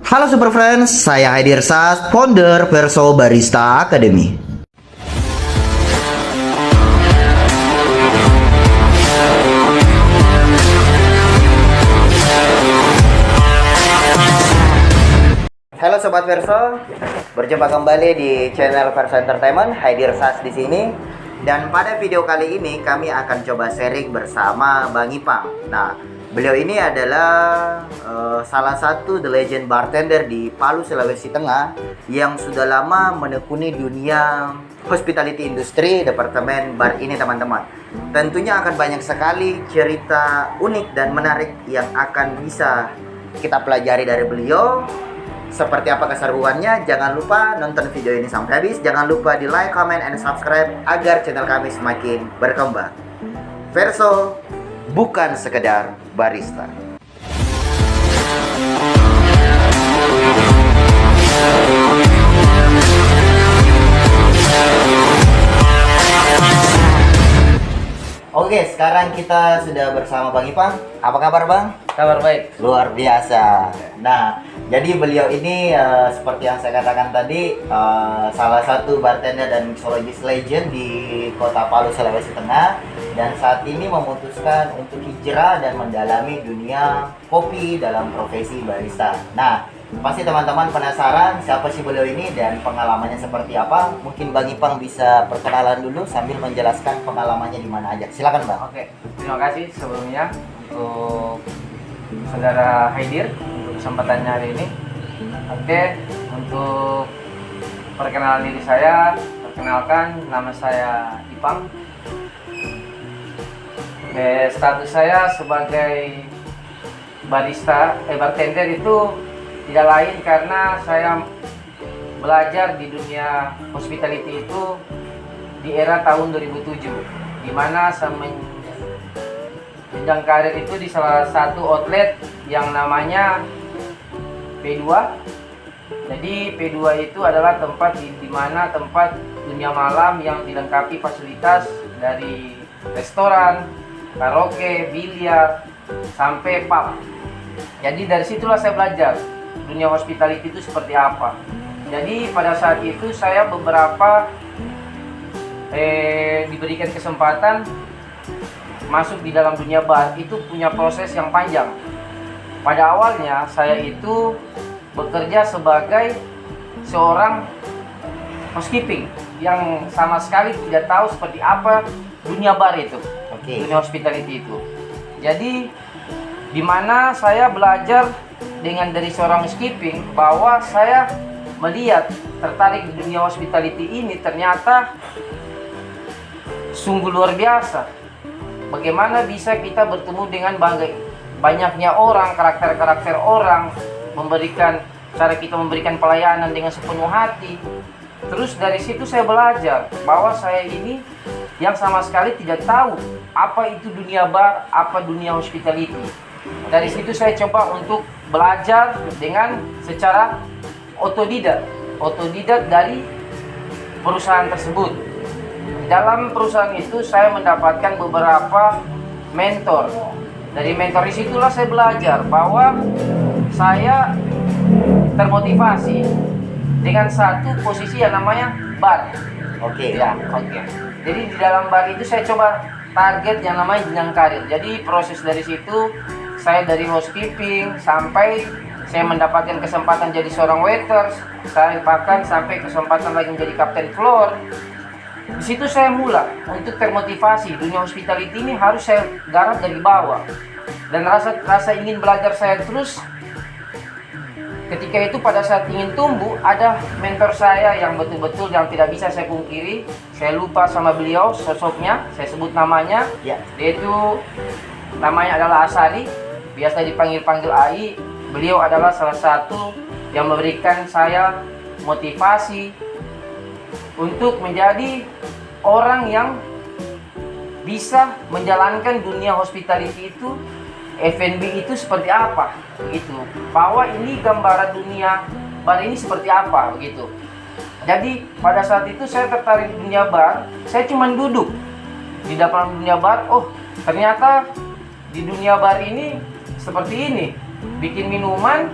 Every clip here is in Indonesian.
Halo Super Friends, saya Haidir Sas, founder Verso Barista Academy. Halo Sobat Verso, berjumpa kembali di channel Verso Entertainment, Haidir Sas di sini. Dan pada video kali ini kami akan coba sharing bersama Bang Ipang. Nah, beliau ini adalah salah satu the legend bartender di Palu, Sulawesi Tengah yang sudah lama menekuni dunia hospitality industry, departemen bar ini teman-teman. Tentunya akan banyak sekali cerita unik dan menarik yang akan bisa kita pelajari dari beliau. Seperti apa keseruannya? Jangan lupa nonton video ini sampai habis. Jangan lupa di like, comment, and subscribe agar channel kami semakin berkembang. Verso bukan sekedar barista. Oke, sekarang kita sudah bersama Bang Ipang. Apa kabar Bang? Kabar baik. Luar biasa. Nah, jadi beliau ini seperti yang saya katakan tadi, salah satu bartender dan mixologist legend di kota Palu, Sulawesi Tengah. Dan saat ini memutuskan untuk hijrah dan mendalami dunia kopi dalam profesi barista. Nah, pasti teman-teman penasaran siapa sih beliau ini dan pengalamannya seperti apa. Mungkin Bang Ipang bisa perkenalan dulu sambil menjelaskan pengalamannya di mana aja. Silakan Bang. Oke, terima kasih sebelumnya untuk saudara Haidir untuk kesempatannya hari ini. Oke, untuk perkenalan diri saya, perkenalkan nama saya Ipang. Oke, status saya sebagai bartender itu tidak lain karena saya belajar di dunia hospitality itu di era tahun 2007, di mana saya jenjang karir itu di salah satu outlet yang namanya P2. Jadi P2 itu adalah tempat di mana tempat dunia malam yang dilengkapi fasilitas dari restoran, karaoke, biliar, sampai pub. Jadi dari situlah saya belajar dunia hospitality itu seperti apa. Jadi pada saat itu saya beberapa diberikan kesempatan masuk di dalam dunia bar. Itu punya proses yang panjang. Pada awalnya saya itu bekerja sebagai seorang housekeeping yang sama sekali tidak tahu seperti apa dunia bar itu. Dunia hospitality itu. Jadi di mana saya belajar dengan dari seorang housekeeping bahwa saya melihat tertarik di dunia hospitality ini ternyata sungguh luar biasa. Bagaimana bisa kita bertemu dengan banyaknya orang, karakter-karakter orang, cara kita memberikan pelayanan dengan sepenuh hati. Terus dari situ saya belajar bahwa saya ini yang sama sekali tidak tahu apa itu dunia bar, apa dunia hospitality. Dari situ saya coba untuk belajar dengan secara otodidak dari perusahaan tersebut. Dalam perusahaan itu saya mendapatkan beberapa mentor. Dari mentor disitulah saya belajar bahwa saya termotivasi dengan satu posisi yang namanya bar. Oke. Jadi di dalam bar itu saya coba target yang namanya jenjang karir. Jadi proses dari situ saya dari housekeeping sampai saya mendapatkan kesempatan jadi seorang waiters. Saya bahkan sampai kesempatan lagi menjadi kapten floor. Di situ saya mulai untuk termotivasi dunia hospitality ini harus saya garap dari bawah. Dan rasa ingin belajar saya terus. Ketika itu pada saat ingin tumbuh, ada mentor saya yang betul-betul yang tidak bisa saya pungkiri. Saya lupa sama beliau sosoknya, saya sebut namanya. Dia itu namanya adalah Asari, biasa dipanggil AI. Beliau adalah salah satu yang memberikan saya motivasi untuk menjadi orang yang bisa menjalankan dunia hospitality itu, F&B itu seperti apa gitu. Bahwa ini gambaran dunia bar ini seperti apa begitu. Jadi pada saat itu saya tertarik di dunia bar, saya cuma duduk di dalam dunia bar. Oh, ternyata di dunia bar ini seperti ini. Bikin minuman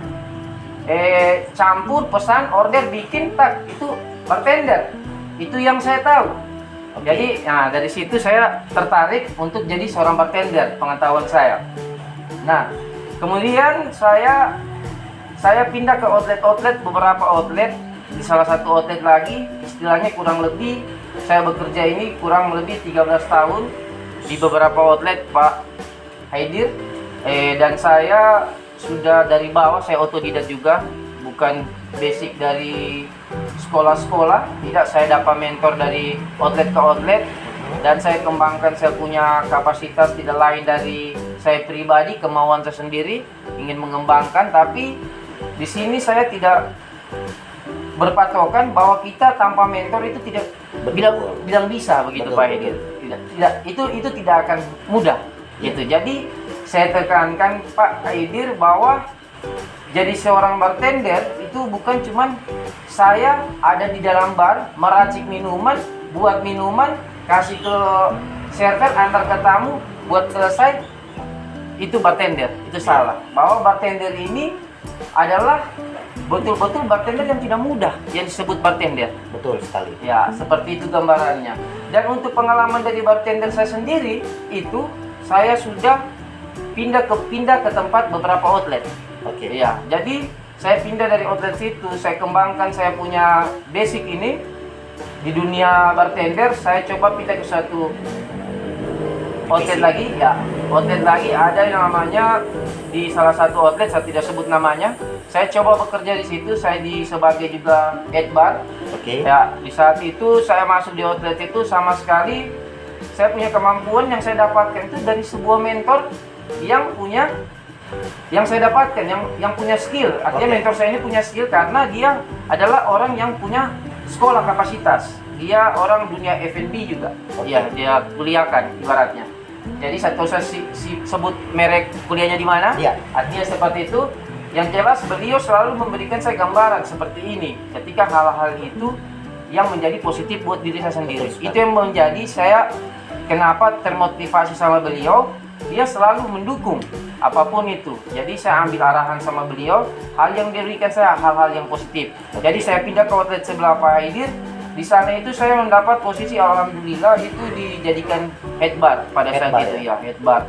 campur, pesan, order, bikin, tak, itu bartender. Itu yang saya tahu. Oke. Jadi, nah dari situ saya tertarik untuk jadi seorang bartender, pengetahuan saya. Nah, kemudian saya pindah ke outlet, beberapa outlet. Di salah satu outlet lagi, istilahnya kurang lebih saya bekerja ini kurang lebih 13 tahun di beberapa outlet, Pak Haidir. Dan saya sudah dari bawah, saya otodidak juga, bukan basic dari sekolah-sekolah, tidak, saya dapat mentor dari outlet ke outlet, dan saya kembangkan. Saya punya kapasitas tidak lain dari saya pribadi, kemauan saya sendiri ingin mengembangkan. Tapi di sini saya tidak berpatokan bahwa kita tanpa mentor itu tidak bilang bisa begitu. Betul, Pak Haidir. Tidak, itu tidak akan mudah gitu. Jadi saya tekankan Pak Haidir bahwa jadi seorang bartender itu bukan cuman saya ada di dalam bar meracik minuman, buat minuman, kasih ke server, antar ke tamu, buat selesai, itu bartender. Itu salah. Bahwa bartender ini adalah betul-betul bartender yang tidak mudah yang disebut bartender. Betul sekali. Ya, seperti itu gambarannya. Dan untuk pengalaman dari bartender saya sendiri, itu saya sudah pindah ke tempat beberapa outlet. Oke. Ya, jadi saya pindah dari outlet situ, saya kembangkan, saya punya basic ini di dunia bartender. Saya coba pindah ke satu outlet lagi, ya. Outlet lagi ada yang namanya di salah satu outlet, saya tidak sebut namanya. Saya coba bekerja di situ, saya sebagai juga head bar. Oke. Ya, di saat itu saya masuk di outlet itu, sama sekali saya punya kemampuan yang saya dapatkan itu dari sebuah mentor yang saya dapatkan, yang punya skill. Artinya mentor saya ini punya skill karena dia adalah orang yang punya sekolah kapasitas. Dia orang dunia F&B juga. Iya, dia kuliahkan ibaratnya. Jadi saya tahu, saya sebut merek kuliahnya di mana. Iya. Artinya seperti itu. Yang jelas beliau selalu memberikan saya gambaran seperti ini ketika hal-hal itu yang menjadi positif buat diri saya sendiri. Itu yang menjadi saya kenapa termotivasi sama beliau. Dia selalu mendukung apapun itu. Jadi saya ambil arahan sama beliau, hal yang diberikan saya hal-hal yang positif. Jadi saya pindah ke outlet sebelah Pak Haidir. Di sana itu saya mendapat posisi, alhamdulillah, itu dijadikan head bar pada saat itu ya, head bar.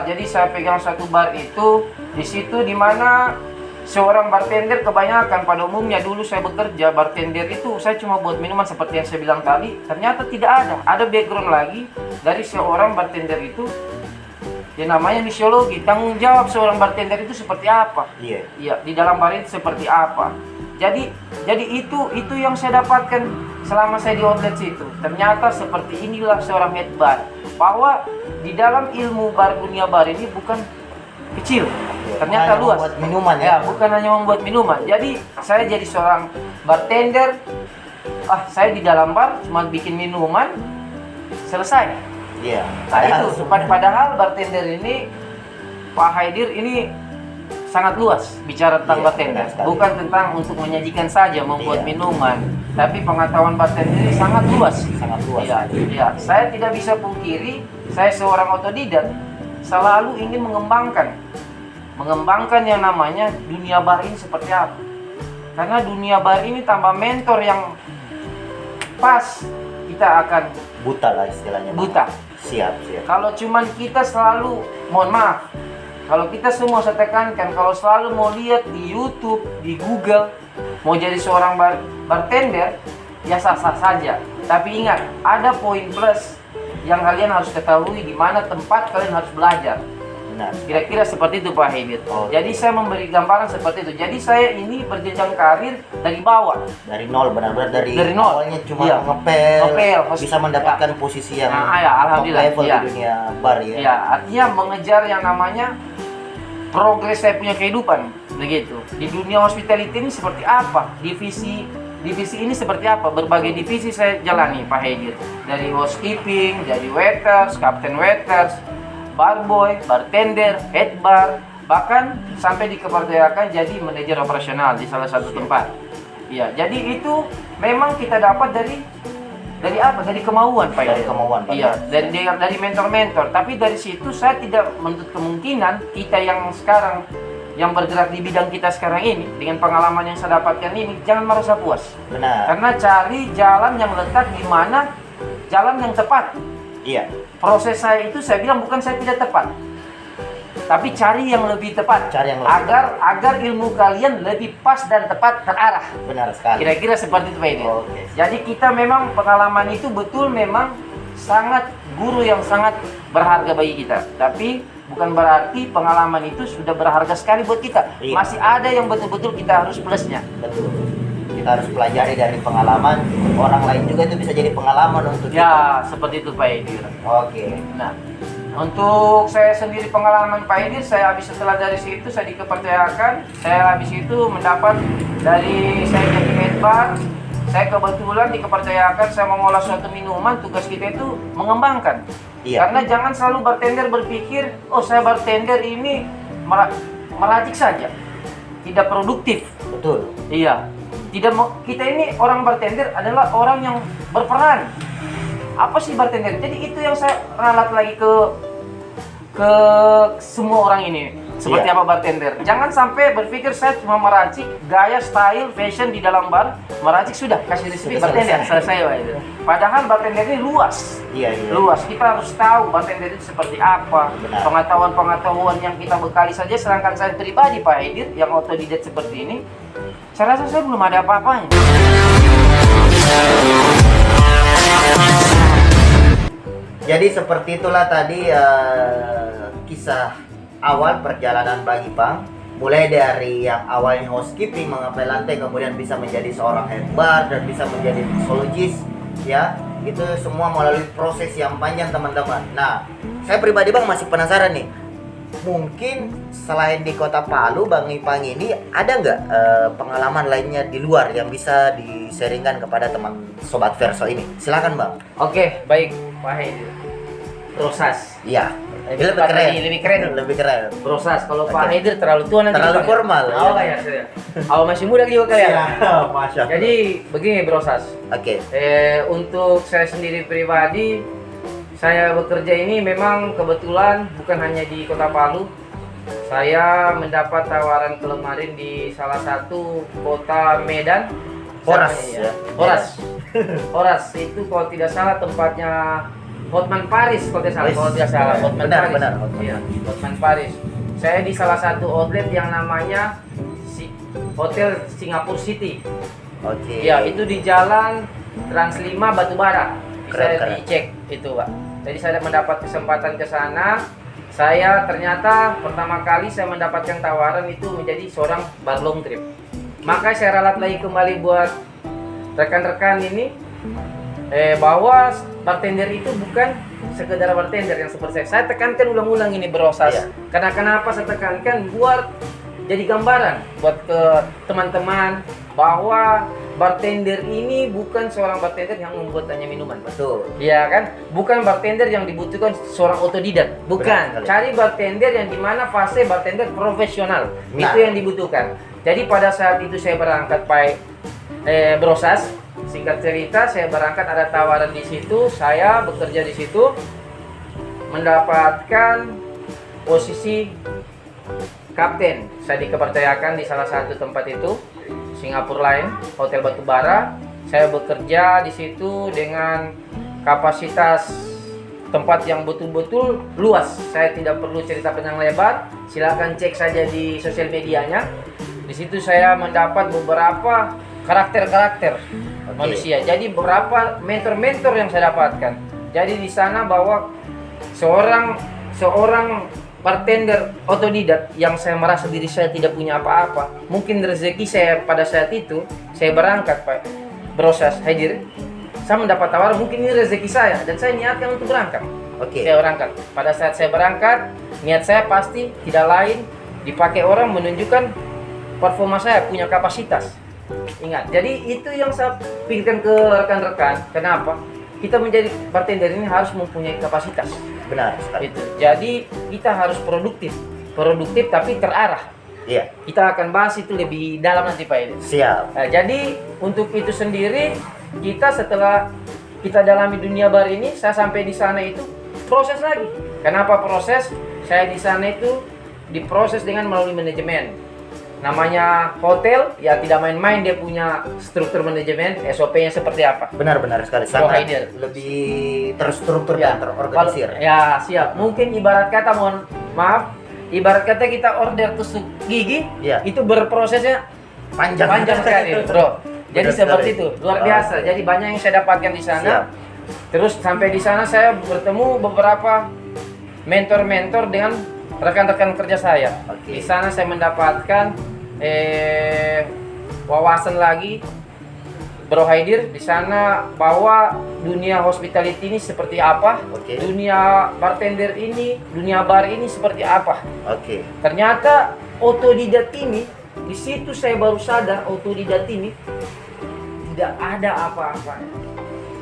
Jadi saya pegang satu bar itu di situ, di mana seorang bartender kebanyakan pada umumnya dulu saya bekerja bartender itu saya cuma buat minuman seperti yang saya bilang tadi. Ternyata tidak ada background lagi dari seorang bartender itu. Ya namanya misiologi, tanggung jawab seorang bartender itu seperti apa? Iya, di dalam bar itu seperti apa? Jadi itu yang saya dapatkan selama saya di outlet situ. Ternyata seperti inilah seorang head bar. Bahwa di dalam ilmu bar, dunia bar ini bukan kecil. Ternyata luas. Membuat minuman ya. Bukan hanya membuat minuman. Jadi saya jadi seorang bartender. Saya di dalam bar cuma bikin minuman, selesai. Iya. Nah, itu padahal bartender ini, Pak Haidir, ini sangat luas bicara tentang bartender. Bukan tentang untuk menyajikan saja, membuat minuman, tapi pengetahuan bartender ini sangat luas. Sangat luas. Iya. Saya tidak bisa pungkiri, saya seorang otodidak selalu ingin mengembangkan yang namanya dunia bar ini seperti apa. Karena dunia bar ini tanpa mentor yang pas, kita akan buta lah istilahnya. Buta. Siap. Kalau cuman kita selalu, mohon maaf, kalau kita semua saya tekankan, kalau selalu mau lihat di YouTube, di Google, mau jadi seorang bartender, ya sah-sah saja. Tapi ingat, ada poin plus yang kalian harus ketahui, di mana tempat kalian harus belajar. Benar. Kira-kira seperti itu Pak Haidir. Jadi saya memberi gambaran seperti itu. Jadi saya ini berjenjang karir dari bawah. Dari nol, benar-benar dari nol. Awalnya cuma ngepel, bisa mendapatkan posisi yang top level di dunia bar ya. Iya, artinya mengejar yang namanya progres saya punya kehidupan, begitu. Di dunia hospitality ini seperti apa? Divisi ini seperti apa? Berbagai divisi saya jalani Pak Haidir. Dari housekeeping, jadi waiters, captain waiters, barboy, bartender, head bar, bahkan sampai dikeberdayakan jadi manajer operasional di salah satu tempat. Iya, jadi itu memang kita dapat dari apa? Dari kemauan, Pak. Dari kemauan, Pak. Iya, dari mentor-mentor. Tapi dari situ saya tidak menutup kemungkinan kita yang sekarang yang bergerak di bidang kita sekarang ini, dengan pengalaman yang saya dapatkan ini, jangan merasa puas. Benar. Karena cari jalan yang letak di mana jalan yang tepat. Iya. Proses saya itu saya bilang bukan saya tidak tepat, tapi cari yang lebih tepat. Cari yang lebih agar ilmu kalian lebih pas dan tepat terarah. Benar sekali. Kira-kira seperti itu Pak Edi. Oke. Jadi kita memang pengalaman itu betul memang sangat guru yang sangat berharga bagi kita. Tapi bukan berarti pengalaman itu sudah berharga sekali buat kita. Iya. Masih ada yang betul-betul kita harus plusnya. Betul. Kita harus pelajari dari pengalaman orang lain juga, itu bisa jadi pengalaman untuk kita. Ya, seperti itu Pak Edi. Oke. Nah, untuk saya sendiri pengalaman Pak Edi, saya habis setelah dari situ saya dikepercayakan, saya habis itu mendapat dari saya jadi head bar, saya kebetulan dikepercayakan saya mengolah suatu minuman, tugas kita itu mengembangkan. Iya. Karena jangan selalu bartender berpikir, oh saya bartender ini meracik saja, tidak produktif. Betul. Iya, tidak mau, kita ini orang bartender adalah orang yang berperan. Apa sih bartender? Jadi itu yang saya ralat lagi ke semua orang ini. Seperti Iya. apa bartender? Jangan sampai berpikir saya cuma meracik gaya, style, fashion di dalam bar, meracik sudah kasih resmi Sudah bartender selesai. selesai Pak. Padahal bartender ini luas. Iya, iya. Luas. Kita harus tahu bartender itu seperti apa. Benar. Pengetahuan-pengetahuan yang kita bekali saja, sedangkan saya pribadi Pak Edir yang otodidak seperti ini, saya rasa saya belum ada apa-apanya. Jadi seperti itulah tadi kisah awal perjalanan Bang Ipang, mulai dari yang awalnya housekeeping, mengepel lantai, kemudian bisa menjadi seorang head bar dan bisa menjadi mixologist, ya. Itu semua melalui proses yang panjang teman-teman. Nah, saya pribadi Bang masih penasaran nih. Mungkin selain di Kota Palu, Bang Ipang ini ada nggak pengalaman lainnya di luar yang bisa di-sharingkan kepada teman Sobat Verso ini? Silakan Bang. Oke, baik Pak Edir. Proses. Iya. Lebih Lebih tepat keren. lagi, lebih keren. Lebih keren. Proses. Kalau Pak Oke. Edir terlalu tua nanti Terlalu dipanggil. formal, Oh ya. ya, sudah. Awal masih muda juga kalian. Masya. Jadi begini proses. Oke. Untuk saya sendiri pribadi, saya bekerja ini memang kebetulan bukan hanya di Kota Palu. Saya mendapat tawaran kemarin di salah satu kota Medan. Horas, Saya- ya. Horas. Horas itu kalau tidak salah tempatnya Hotman Paris kalau tidak salah. Wis, Kalau tidak salah Hotman benar, Paris. benar, Hotman. Iya, Hotman Paris. Saya di salah satu outlet yang namanya Hotel Singapore City. Oke. Ya, itu di jalan Trans 5 Batubara. Bisa Keren, keren. dicek itu, Pak. Jadi saya mendapat kesempatan ke sana. Saya ternyata pertama kali saya mendapatkan tawaran itu menjadi seorang bar long trip. Maka saya ralat lagi kembali buat rekan-rekan ini bahwa bartender itu bukan sekedar bartender yang seperti saya. Saya tekankan ulang-ulang ini berosas. Iya. Karena kenapa saya tekankan buat jadi gambaran buat ke teman-teman bahwa bartender ini bukan seorang bartender yang membuat hanya minuman, Pak. Betul. Iya kan? Bukan bartender yang dibutuhkan seorang otodidak. Benar Bukan. sekali. Cari bartender yang dimana fase bartender profesional. Nah. Itu yang dibutuhkan. Jadi pada saat itu saya berangkat Brosas. Singkat cerita, saya berangkat ada tawaran di situ. Saya bekerja di situ, mendapatkan posisi kapten. Saya dikepercayakan di salah satu tempat itu, Singapura Line, Hotel Batubara. Saya bekerja di situ dengan kapasitas tempat yang betul-betul luas. Saya tidak perlu cerita panjang lebar. Silakan cek saja di sosial medianya. Di situ saya mendapat beberapa karakter-karakter manusia. Jadi beberapa mentor-mentor yang saya dapatkan. Jadi di sana bahwa seorang bartender otodidak yang saya merasa diri saya tidak punya apa-apa, mungkin rezeki saya pada saat itu saya berangkat Pak Brosas hadir, saya mendapat tawaran mungkin ini rezeki saya dan saya niatkan untuk berangkat. Oke. Saya berangkat. Pada saat saya berangkat, niat saya pasti tidak lain dipakai orang menunjukkan performa saya punya kapasitas. Ingat, jadi itu yang saya pikirkan ke rekan-rekan. Kenapa? Kita menjadi bartender ini harus mempunyai kapasitas. Benar sekali. Itu. Jadi kita harus produktif tapi terarah. Iya. Kita akan bahas itu lebih dalam nanti Pak Edi. Siap. Nah, jadi untuk itu sendiri kita setelah kita dalami dunia bar ini, saya sampai di sana itu proses lagi. Kenapa proses? Saya di sana itu diproses dengan melalui manajemen. Namanya hotel, ya tidak main-main, dia punya struktur manajemen, SOP-nya seperti apa. Benar-benar sekali. Bro Sangat Haidir. lebih terstruktur Ya, dan terorganisir. Ya, siap. Mungkin ibarat kata, mohon maaf, ibarat kata kita order tusuk gigi, Ya. itu berprosesnya Panjang sekali, bro. Jadi Benar seperti sekali. itu, luar biasa. Oke. Jadi banyak yang saya dapatkan di sana. Siap. Terus sampai di sana saya bertemu beberapa mentor-mentor dengan rekan-rekan kerja saya. Oke. Di sana saya mendapatkan wawasan lagi, Bro Haidir, di sana bahwa dunia hospitality ini seperti apa, Oke. dunia bartender ini, dunia bar ini seperti apa. Oke. Ternyata otodidak ini, di situ saya baru sadar otodidak ini tidak ada apa-apanya.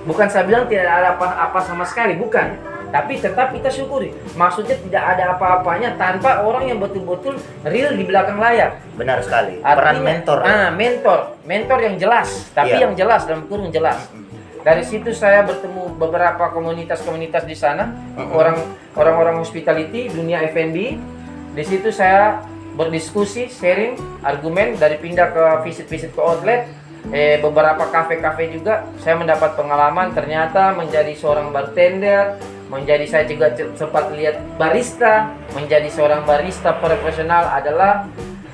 Bukan saya bilang tidak ada apa-apa sama sekali, bukan. Tapi tetap kita syukuri. Maksudnya tidak ada apa-apanya tanpa orang yang betul-betul real di belakang layar. Benar sekali. Artinya, Peran mentor. mentor yang jelas, tapi Iya. yang jelas dalam kurung jelas. Dari situ saya bertemu beberapa komunitas-komunitas di sana, orang-orang hospitality, dunia F&B. Di situ saya berdiskusi, sharing, argumen, dari pindah ke visit-visit ke outlet, beberapa kafe-kafe juga. Saya mendapat pengalaman, ternyata menjadi seorang bartender, saya juga sempat lihat barista. Menjadi seorang barista profesional adalah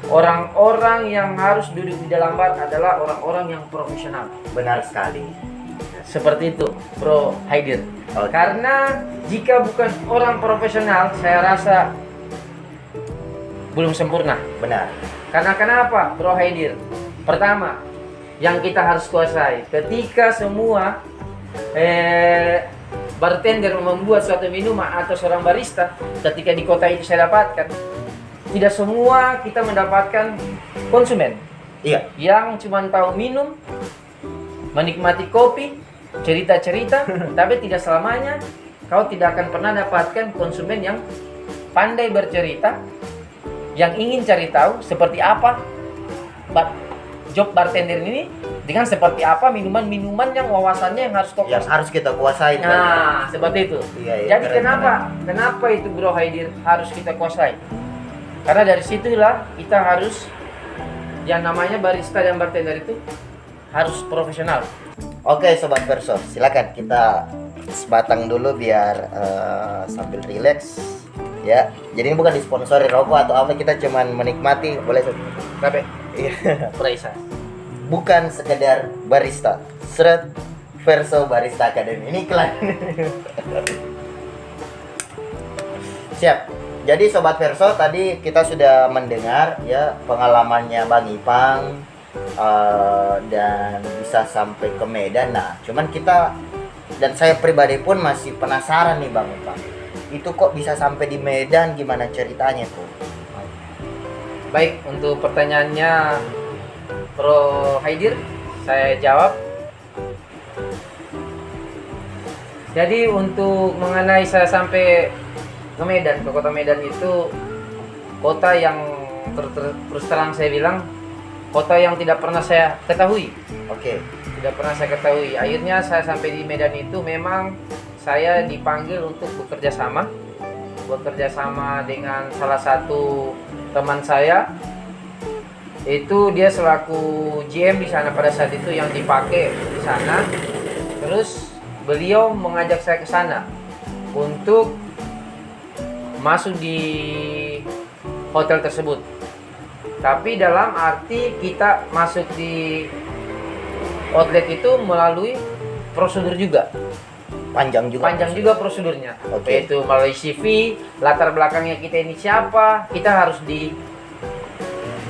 orang-orang yang harus duduk di dalam bar, adalah orang-orang yang profesional. Benar sekali. Seperti itu, Bro Haidir. Oke. Karena jika bukan orang profesional, saya rasa belum sempurna. Benar. Karena kenapa, Bro Haidir? Pertama, yang kita harus kuasai, ketika semua bartender membuat suatu minuman atau seorang barista, ketika di kota itu saya dapatkan, tidak semua kita mendapatkan konsumen Iya. yang cuma tahu minum, menikmati kopi, cerita-cerita, tapi tidak selamanya kau tidak akan pernah dapatkan konsumen yang pandai bercerita, yang ingin cari tahu seperti apa job bartender ini, dengan seperti apa minuman-minuman yang wawasannya yang harus kau Yang harus kita kuasai. Nah, seperti itu. Iya, iya, Jadi keren, kenapa itu, Bro Haidir, harus kita kuasai? Karena dari situlah kita harus, yang namanya barista dan bartender itu harus profesional. Oke, Sobat Verso, silakan kita sebatang dulu biar sambil rileks. Ya, jadi ini bukan disponsori rokok atau apa, kita cuman menikmati, boleh Sob? Tapi Iya. Praisa. Bukan sekedar barista. Seret Verso Barista Academy. Ini iklan. Siap. Jadi Sobat Verso, tadi kita sudah mendengar ya pengalamannya Bang Ipang, dan bisa sampai ke Medan. Nah, cuman kita dan saya pribadi pun masih penasaran nih Bang Ipang. Itu kok bisa sampai di Medan, gimana ceritanya tuh? Baik, untuk pertanyaannya Bro Haidir, saya jawab. Jadi untuk mengenai saya sampai ke Medan, ke kota Medan itu kota yang terus terang saya bilang, kota yang tidak pernah saya ketahui. Oke. Tidak pernah saya ketahui. Akhirnya saya sampai di Medan itu memang saya dipanggil untuk bekerja sama dengan salah satu teman saya. Itu dia selaku GM di sana pada saat itu yang dipakai di sana. Terus beliau mengajak saya ke sana untuk masuk di hotel tersebut. Tapi dalam arti kita masuk di outlet itu melalui prosedur juga. Panjang juga Prosedurnya. Oke. Yaitu melalui CV, latar belakangnya kita ini siapa, kita harus di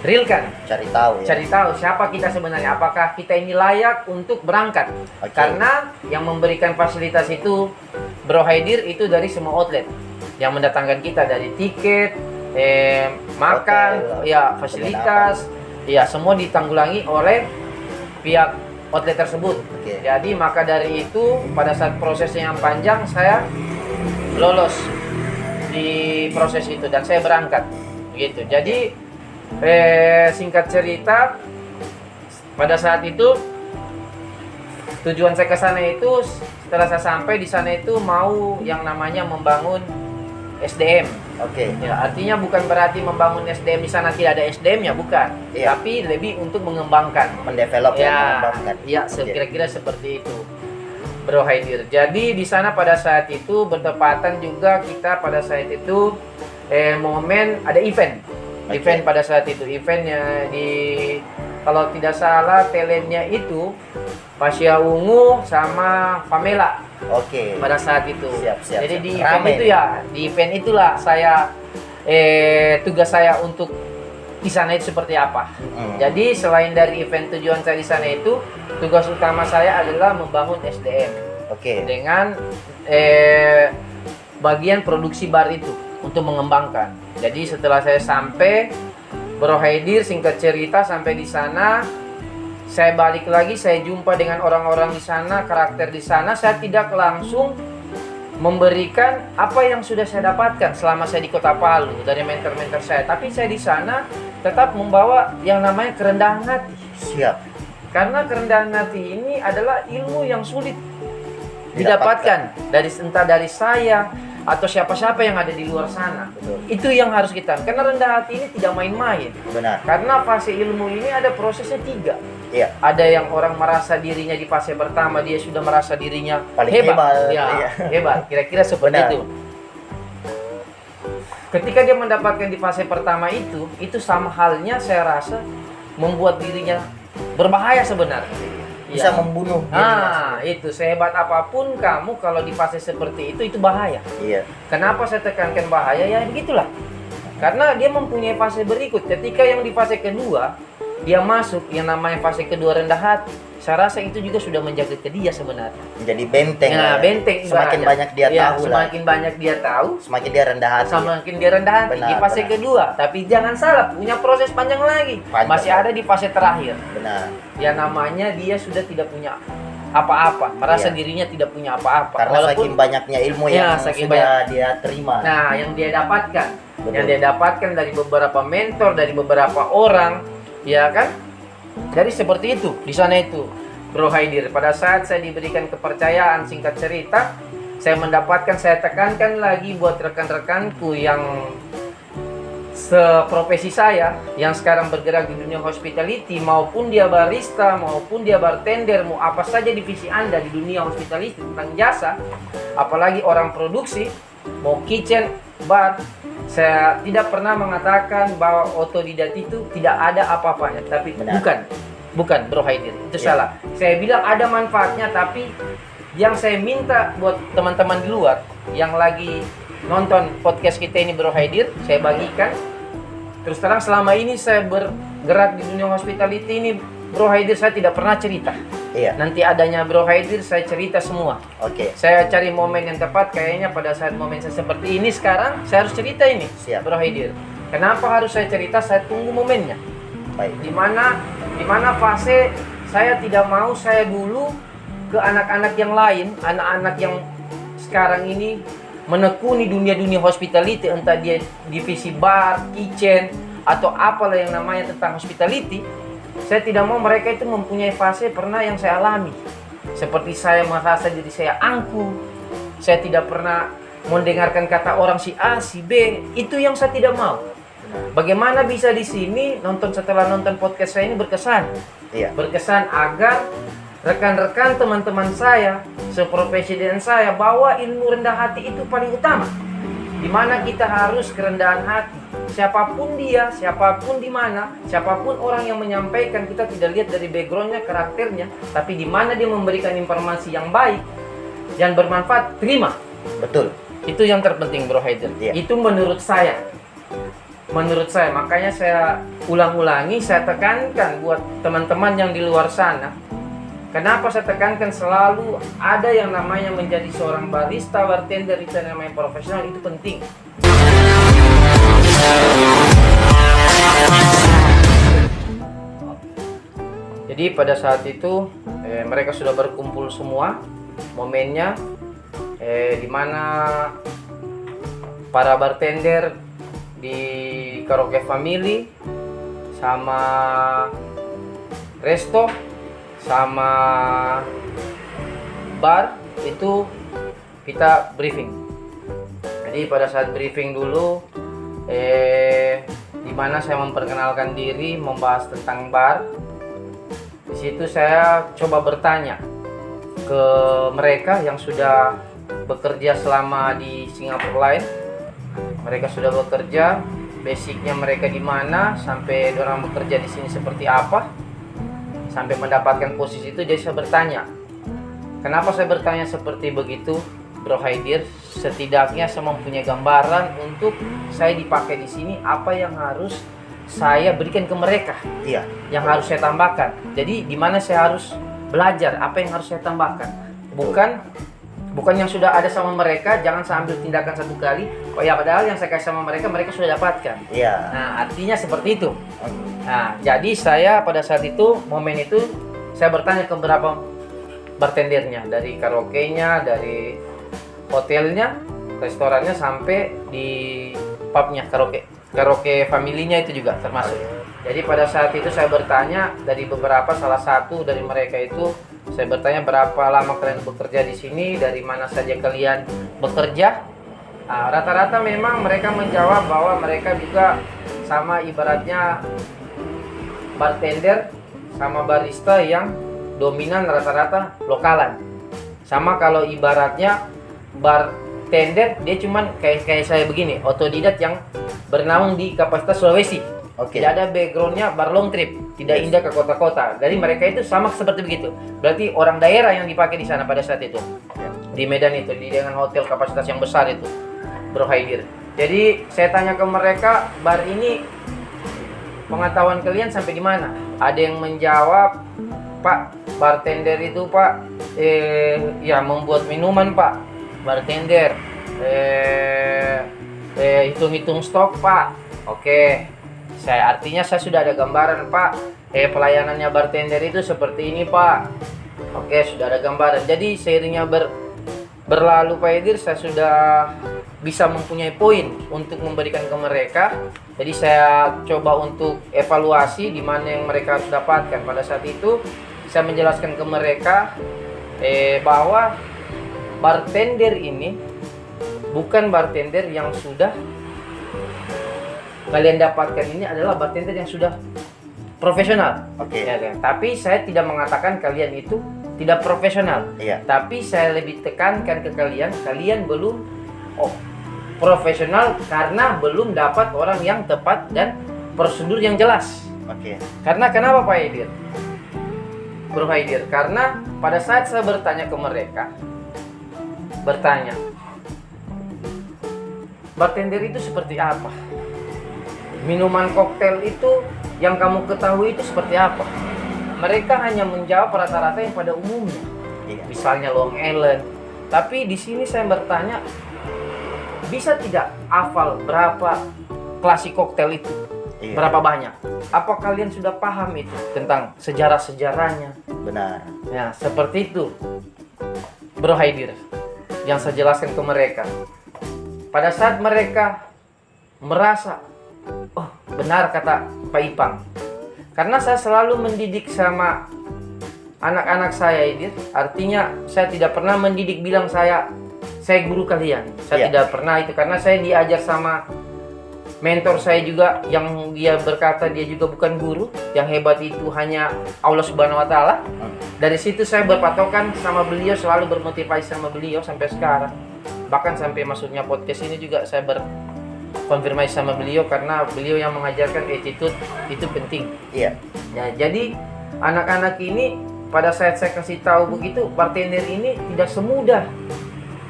realkan, cari tahu ya. cari tahu siapa kita sebenarnya, apakah kita ini layak untuk berangkat. Oke. Karena yang memberikan fasilitas itu, Bro Haidir, itu dari semua outlet yang mendatangkan kita, dari tiket, makan, Hotel, ya fasilitas, ya semua ditanggulangi oleh pihak outlet tersebut. Oke. Jadi maka dari itu pada saat prosesnya yang panjang, saya lolos di proses itu dan saya berangkat gitu. Jadi singkat cerita, pada saat itu tujuan saya ke sana itu, setelah saya sampai di sana itu mau yang namanya membangun SDM. Oke. Ya, artinya bukan berarti membangun SDM di sana tidak ada SDM-nya, bukan. Iya. Tapi lebih untuk mengembangkan, Mendevelop dan ya, mengembangkan. ya, kira-kira seperti itu, Bro Haidir. Jadi di sana pada saat itu bertepatan juga kita pada saat itu momen ada event. Oke. Event pada saat itu, eventnya di, kalau tidak salah talentnya itu Pasya Ungu sama Pamela Oke. pada saat itu. Siap. Jadi di Rame event itu nih. ya, di event itulah saya tugas saya untuk di sana itu seperti apa. Jadi selain dari event tujuan saya di sana itu, tugas utama saya adalah membangun SDM Oke. dengan bagian produksi bar itu untuk mengembangkan. Jadi setelah saya sampai, Bro Haidir, singkat cerita sampai di sana, saya balik lagi, saya jumpa dengan orang-orang di sana, karakter di sana. Saya tidak langsung memberikan apa yang sudah saya dapatkan selama saya di Kota Palu dari mentor-mentor saya, tapi saya di sana tetap membawa yang namanya kerendahan hati. Siap. Karena kerendahan hati ini adalah ilmu yang sulit didapatkan dari entah dari saya atau siapa-siapa yang ada di luar sana. Betul. Itu yang harus kita, karena rendah hati ini tidak main-main. Benar. Karena fase ilmu ini ada prosesnya 3. Iya. Ada yang orang merasa dirinya di fase pertama, dia sudah merasa dirinya Paling hebat. hebat, Ya, iya. hebat. Kira-kira seperti Benar. itu. Ketika dia mendapatkan di fase pertama itu sama halnya saya rasa membuat dirinya berbahaya sebenarnya. Bisa Ya. membunuh dirinya. Nah, itu sehebat apapun kamu kalau di fase seperti itu bahaya. Iya. Kenapa saya tekankan bahaya? Ya begitulah. Karena dia mempunyai fase berikut. Ketika yang di fase kedua, dia masuk yang namanya fase kedua rendah hati. Saya rasa itu juga sudah menjaga ke dia sebenarnya. Menjadi benteng. Ya, lah. benteng Semakin ibaratnya. banyak dia Ya, tahu lah. semakin banyak dia tahu, Semakin dia rendah hati. semakin dia rendah hati di Benar, fase benar. kedua. Tapi jangan salah, punya proses panjang lagi. Panjang. Masih ada di fase terakhir. Benar. Ya namanya dia sudah tidak punya apa-apa, merasa Iya. dirinya tidak punya apa-apa. Karena saking banyaknya ilmu Ya, yang saking sudah dia terima. Nah, yang dia dapatkan, Betul. yang dia dapatkan dari beberapa mentor, dari beberapa orang, ya kan? Jadi seperti itu di sana itu, Bro Haidir. Pada saat saya diberikan kepercayaan, singkat cerita, saya mendapatkan, saya tekankan lagi buat rekan-rekanku yang seprofesi saya, yang sekarang bergerak di dunia hospitality, maupun dia barista, maupun dia bartender, mau apa saja divisi Anda di dunia hospitality tentang jasa, apalagi orang produksi, mau kitchen, bar, saya tidak pernah mengatakan bahwa otodidak itu tidak ada apa-apanya, tapi Benar. bukan Bro Haidir, itu Ya. salah. Saya bilang ada manfaatnya, tapi yang saya minta buat teman-teman di luar yang lagi nonton podcast kita ini, Bro Haidir, saya bagikan. Terus terang selama ini saya bergerak di dunia hospitality ini, Bro Haidir, saya tidak pernah cerita. Iya. Nanti adanya Bro Haidir saya cerita semua. Oke. Saya cari momen yang tepat, kayaknya pada saat momen saya seperti ini sekarang, saya harus cerita ini, Siap. Bro Haidir. Kenapa harus saya cerita? Saya tunggu momennya. Baik. Di mana fase saya tidak mau saya dulu ke anak-anak yang lain, anak-anak yang sekarang ini menekuni dunia-dunia hospitality, entah dia divisi bar, kitchen, atau apalah yang namanya tentang hospitality. Saya tidak mau mereka itu mempunyai fase pernah yang saya alami. Seperti saya merasa diri saya angkuh, saya tidak pernah mendengarkan kata orang si A, si B, itu yang saya tidak mau. Bagaimana bisa di sini setelah nonton podcast saya ini berkesan? Iya. Berkesan agar rekan-rekan teman-teman saya, seprofesi dengan saya, bahwa ilmu rendah hati itu paling utama. Di mana kita harus kerendahan hati. Siapapun dia, siapapun di mana, siapapun orang yang menyampaikan, kita tidak lihat dari backgroundnya, karakternya, tapi di mana dia memberikan informasi yang baik dan bermanfaat, terima. Betul. Itu yang terpenting, Bro Haidir. Iya. Itu menurut saya. Menurut saya, makanya saya ulang-ulangi, saya tekankan buat teman-teman yang di luar sana. Kenapa saya tekankan selalu ada yang namanya menjadi seorang barista, bartender, itu yang namanya profesional, itu penting. Jadi pada saat itu mereka sudah berkumpul semua, momennya di mana para bartender di Karaoke Family sama resto sama bar itu kita briefing. Jadi Jadi pada saat briefing dulu, di mana saya memperkenalkan diri, membahas tentang bar. Di situ saya coba bertanya ke mereka yang sudah bekerja selama di Singapore Line. Mereka sudah bekerja, basicnya mereka di mana, sampai orang bekerja di sini seperti apa, sampai mendapatkan posisi itu. Jadi saya bertanya, kenapa saya bertanya seperti begitu, Bro Haidir? Setidaknya saya mempunyai gambaran untuk saya dipakai di sini, apa yang harus saya berikan ke mereka, yang harus saya tambahkan. Jadi di mana saya harus belajar, apa yang harus saya tambahkan. Bukan yang sudah ada sama mereka, jangan saya ambil tindakan satu kali. Oh ya, padahal yang saya kasih sama mereka, mereka sudah dapatkan. Nah, artinya seperti itu. Nah, jadi saya pada saat itu, momen itu, saya bertanya ke beberapa bartendernya, dari karaoke-nya, dari hotelnya, restorannya, sampai di pubnya, karaoke familinya itu juga termasuk. Jadi pada saat itu saya bertanya dari beberapa, salah satu dari mereka itu saya bertanya, berapa lama kalian bekerja di sini, dari mana saja kalian bekerja. Nah, rata-rata memang mereka menjawab bahwa mereka juga sama ibaratnya bartender sama barista yang dominan rata-rata lokalan. Sama kalau ibaratnya bartender, dia cuman kayak saya begini, otodidak yang bernaung di kapasitas Sulawesi. Tidak ada backgroundnya bar long trip, tidak indah ke kota-kota. Dari mereka itu sama seperti begitu. Berarti orang daerah yang dipakai di sana pada saat itu, di Medan itu, dengan hotel kapasitas yang besar itu, Bro Haidir. Jadi saya tanya ke mereka, bar ini pengetahuan kalian sampai di mana? Ada yang menjawab, Pak, bartender itu Pak, ya membuat minuman Pak, bartender, hitung-hitung stok Pak. Oke, artinya saya sudah ada gambaran Pak, pelayanannya bartender itu seperti ini Pak. Oke, sudah ada gambaran. Jadi seiringnya berlalu Pak Haidir, saya sudah bisa mempunyai poin untuk memberikan ke mereka. Jadi saya coba untuk evaluasi di mana yang mereka harus dapatkan. Pada saat itu saya menjelaskan ke mereka bahwa bartender ini bukan bartender yang sudah kalian dapatkan, ini adalah bartender yang sudah profesional. Ya kan? Tapi saya tidak mengatakan kalian itu tidak profesional. Tapi saya lebih tekankan ke kalian belum profesional karena belum dapat orang yang tepat dan prosedur yang jelas. Karena kenapa Pak Haidir? Bro Haidir, karena pada saat saya bertanya ke mereka, bartender itu seperti apa? Minuman koktail itu yang kamu ketahui itu seperti apa? Mereka hanya menjawab rata-rata yang pada umumnya. Misalnya Long Island. Tapi di sini saya bertanya, bisa tidak hafal berapa klasik koktail itu? Berapa banyak? Apa kalian sudah paham itu tentang sejarah-sejarahnya? Benar. Ya, seperti itu, Bro Haidir, yang saya jelaskan ke mereka. Pada saat mereka merasa, oh benar kata Pak Ipang, karena saya selalu mendidik sama anak-anak saya Haidir. Artinya saya tidak pernah mendidik bilang saya guru kalian. Saya tidak pernah itu, karena saya diajar sama mentor saya juga yang dia berkata dia juga bukan guru, yang hebat itu hanya Allah Subhanahu wa taala. Dari situ saya berpatokan sama beliau, selalu bermotivasi sama beliau sampai sekarang. Bahkan sampai masuknya podcast ini juga saya berkonfirmasi sama beliau, karena beliau yang mengajarkan attitude itu penting. Ya, jadi anak-anak ini pada saat saya kasih tahu begitu, bartender ini tidak semudah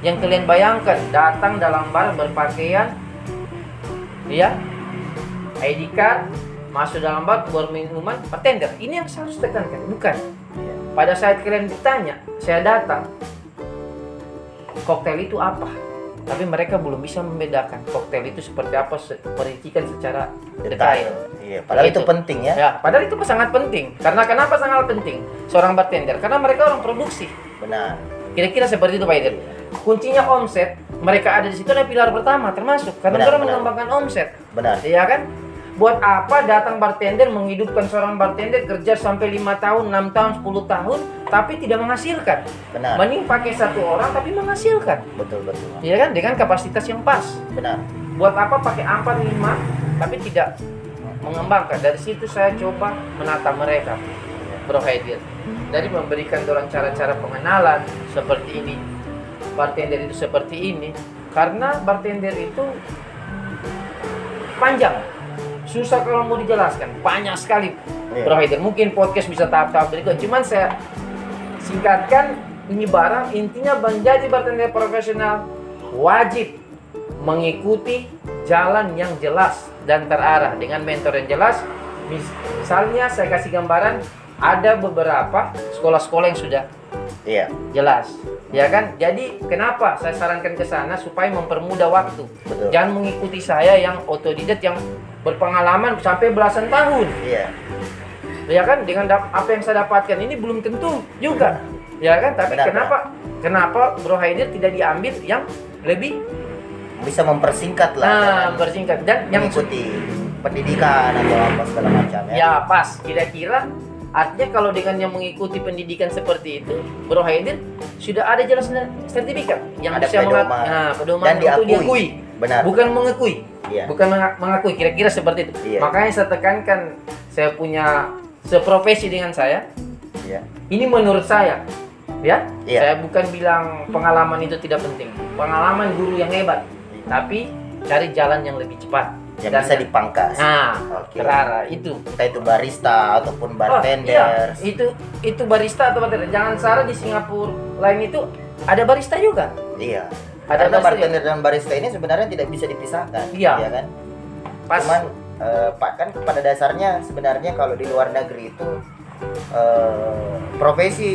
yang kalian bayangkan. Datang dalam bar berpakaian ID card, masuk dalam bar buat minuman, bartender. Ini yang saya harus tekankan, bukan. Pada saat kalian ditanya, saya datang, koktail itu apa? Tapi mereka belum bisa membedakan koktail itu seperti apa, perincikan secara detail. Padahal itu penting ya. Padahal itu sangat penting. Karena kenapa sangat penting seorang bartender? Karena mereka orang produksi. Benar. Kira-kira seperti itu Pak Haidir. Kuncinya omset, mereka ada di situ adalah pilar pertama termasuk karena mereka mengembangkan omset. Benar. Iya kan? Buat apa datang bartender menghidupkan seorang bartender kerja sampai 5 tahun, 6 tahun, 10 tahun tapi tidak menghasilkan. Benar. Mending pakai satu orang tapi menghasilkan. Betul. Iya kan, dengan kapasitas yang pas. Benar. Buat apa pakai 4, 5 tapi tidak mengembangkan. Dari situ saya coba menata mereka, Bro Haidir. Dari memberikan dorang cara-cara pengenalan seperti ini. Bartender itu seperti ini. Karena bartender itu panjang, susah kalau mau dijelaskan, banyak sekali, Bro Haidir. Mungkin podcast bisa tahap-tahap berikut, cuman saya singkatkan. Ini barang intinya menjadi bartender profesional wajib mengikuti jalan yang jelas dan terarah dengan mentor yang jelas. Misalnya saya kasih gambaran, ada beberapa sekolah-sekolah yang sudah jelas, ya kan? Jadi kenapa saya sarankan ke sana supaya mempermudah waktu. Betul. Jangan mengikuti saya yang otodidak yang berpengalaman sampai belasan tahun. Iya. Ya kan, dengan apa yang saya dapatkan ini belum tentu juga. Ya kan, tapi kenapa Bro Haidir tidak diambil yang lebih bisa mempersingkat lah. Nah, mempersingkat dan yang mengikuti pendidikan atau apa segala macam ya. Ya, pas. Kira-kira artinya kalau dengan yang mengikuti pendidikan seperti itu, Bro Haidir sudah ada jelas sertifikat yang ada bisa pedoman dan untuk diakui. Benar. Bukan mengakui. Iya. Bukan mengakui, kira-kira seperti itu. Iya. Makanya saya tekankan, saya punya seprofesi dengan saya. Iya. Ini menurut saya, ya. Iya. Saya bukan bilang pengalaman itu tidak penting. Pengalaman guru yang hebat, tapi cari jalan yang lebih cepat. Yang bisa dipangkas. Nah, Oke. terarah itu. Entah itu barista ataupun bartender. Oh, iya. Itu barista atau bartender. Jangan salah, di Singapura lain itu ada barista juga. Iya. Ada Karena barista bartender dan barista ini sebenarnya tidak bisa dipisahkan. Iya. Ya kan? Pas. Cuman Pak, kan pada dasarnya sebenarnya kalau di luar negeri itu profesi,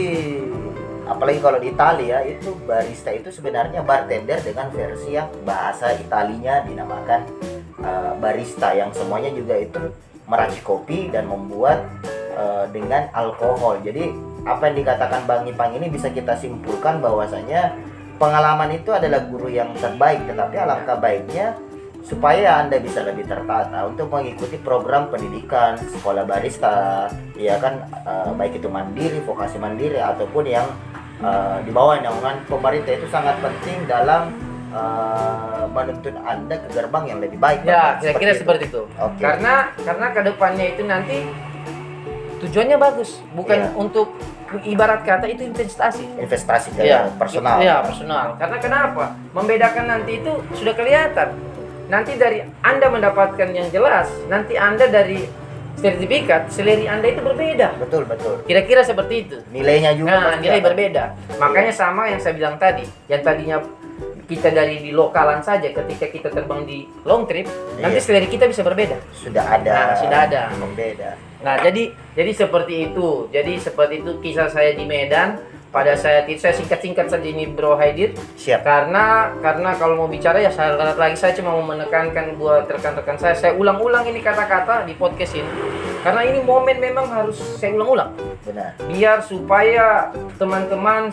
apalagi kalau di Italia itu barista itu sebenarnya bartender dengan versi yang bahasa Italinya dinamakan barista, yang semuanya juga itu meracik kopi dan membuat dengan alkohol. Jadi apa yang dikatakan Bang Ipang ini bisa kita simpulkan bahwasanya pengalaman itu adalah guru yang terbaik, tetapi alangkah baiknya supaya Anda bisa lebih tertata untuk mengikuti program pendidikan sekolah barista, ya kan, baik itu mandiri, vokasi mandiri ataupun yang di bawah naungan pemerintah. Itu sangat penting dalam menuntun Anda ke gerbang yang lebih baik. Ya, kira-kira seperti itu. Oke. Karena kedepannya itu nanti tujuannya bagus, bukan untuk, ibarat kata itu investasi ke personal. Iya, personal. Karena kenapa? Membedakan nanti itu sudah kelihatan. Nanti dari Anda mendapatkan yang jelas, nanti Anda dari sertifikat, selera Anda itu berbeda. Betul. Kira-kira seperti itu. Nilainya juga Nah, nilai berbeda. Makanya sama yang saya bilang tadi, yang tadinya kita dari di lokalan saja, ketika kita terbang di long trip, nanti selera kita bisa berbeda. Sudah ada. Membeda. Nah, jadi seperti itu. Jadi seperti itu kisah saya di Medan. Pada saat itu saya singkat-singkat saja ini, Bro Haidir. Siap. Karena kalau mau bicara ya saya lagi, saya cuma mau menekankan buat rekan-rekan saya. Saya ulang-ulang ini kata-kata di podcast ini. Karena ini momen memang harus saya ulang-ulang. Benar. Biar supaya teman-teman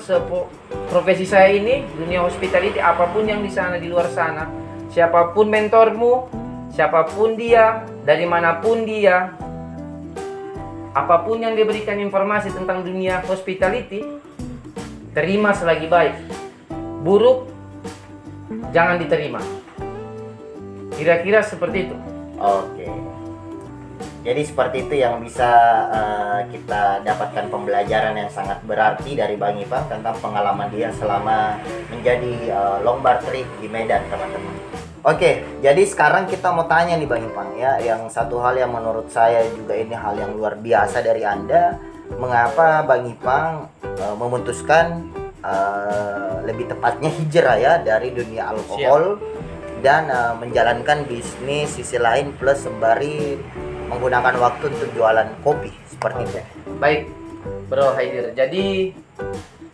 profesi saya ini, dunia hospitality, apapun yang di sana, di luar sana, siapapun mentormu, siapapun dia, dari manapun dia, apapun yang diberikan informasi tentang dunia hospitality, terima selagi baik. Buruk, jangan diterima. Kira-kira seperti itu. Oke. Jadi seperti itu yang bisa kita dapatkan pembelajaran yang sangat berarti dari Bang Ipang tentang pengalaman dia selama menjadi long bar trip di Medan, teman-teman. Oke, jadi sekarang kita mau tanya nih Bang Ipang ya, yang satu hal yang menurut saya juga ini hal yang luar biasa dari Anda. Mengapa Bang Ipang memutuskan lebih tepatnya hijrah ya dari dunia alkohol dan menjalankan bisnis sisi lain plus sembari menggunakan waktu untuk jualan kopi seperti itu. Baik, Bro Haidir. Jadi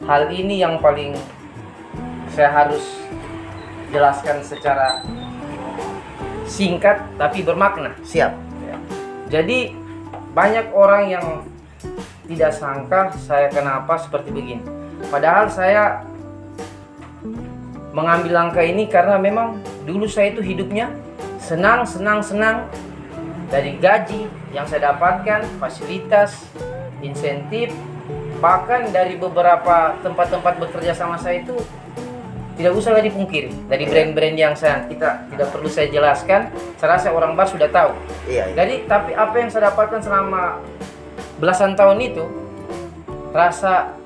hal ini yang paling saya harus jelaskan secara singkat tapi bermakna. Siap. Jadi banyak orang yang tidak sangka saya kenapa seperti begini. Padahal saya mengambil langkah ini karena memang dulu saya itu hidupnya senang, dari gaji yang saya dapatkan, fasilitas, insentif, bahkan dari beberapa tempat-tempat bekerja sama saya itu tidak usah lagi dipungkiri. Dari brand-brand yang kita tidak perlu saya jelaskan, saya rasa orang bar sudah tahu. Iya. Jadi tapi apa yang saya dapatkan selama belasan tahun itu, rasa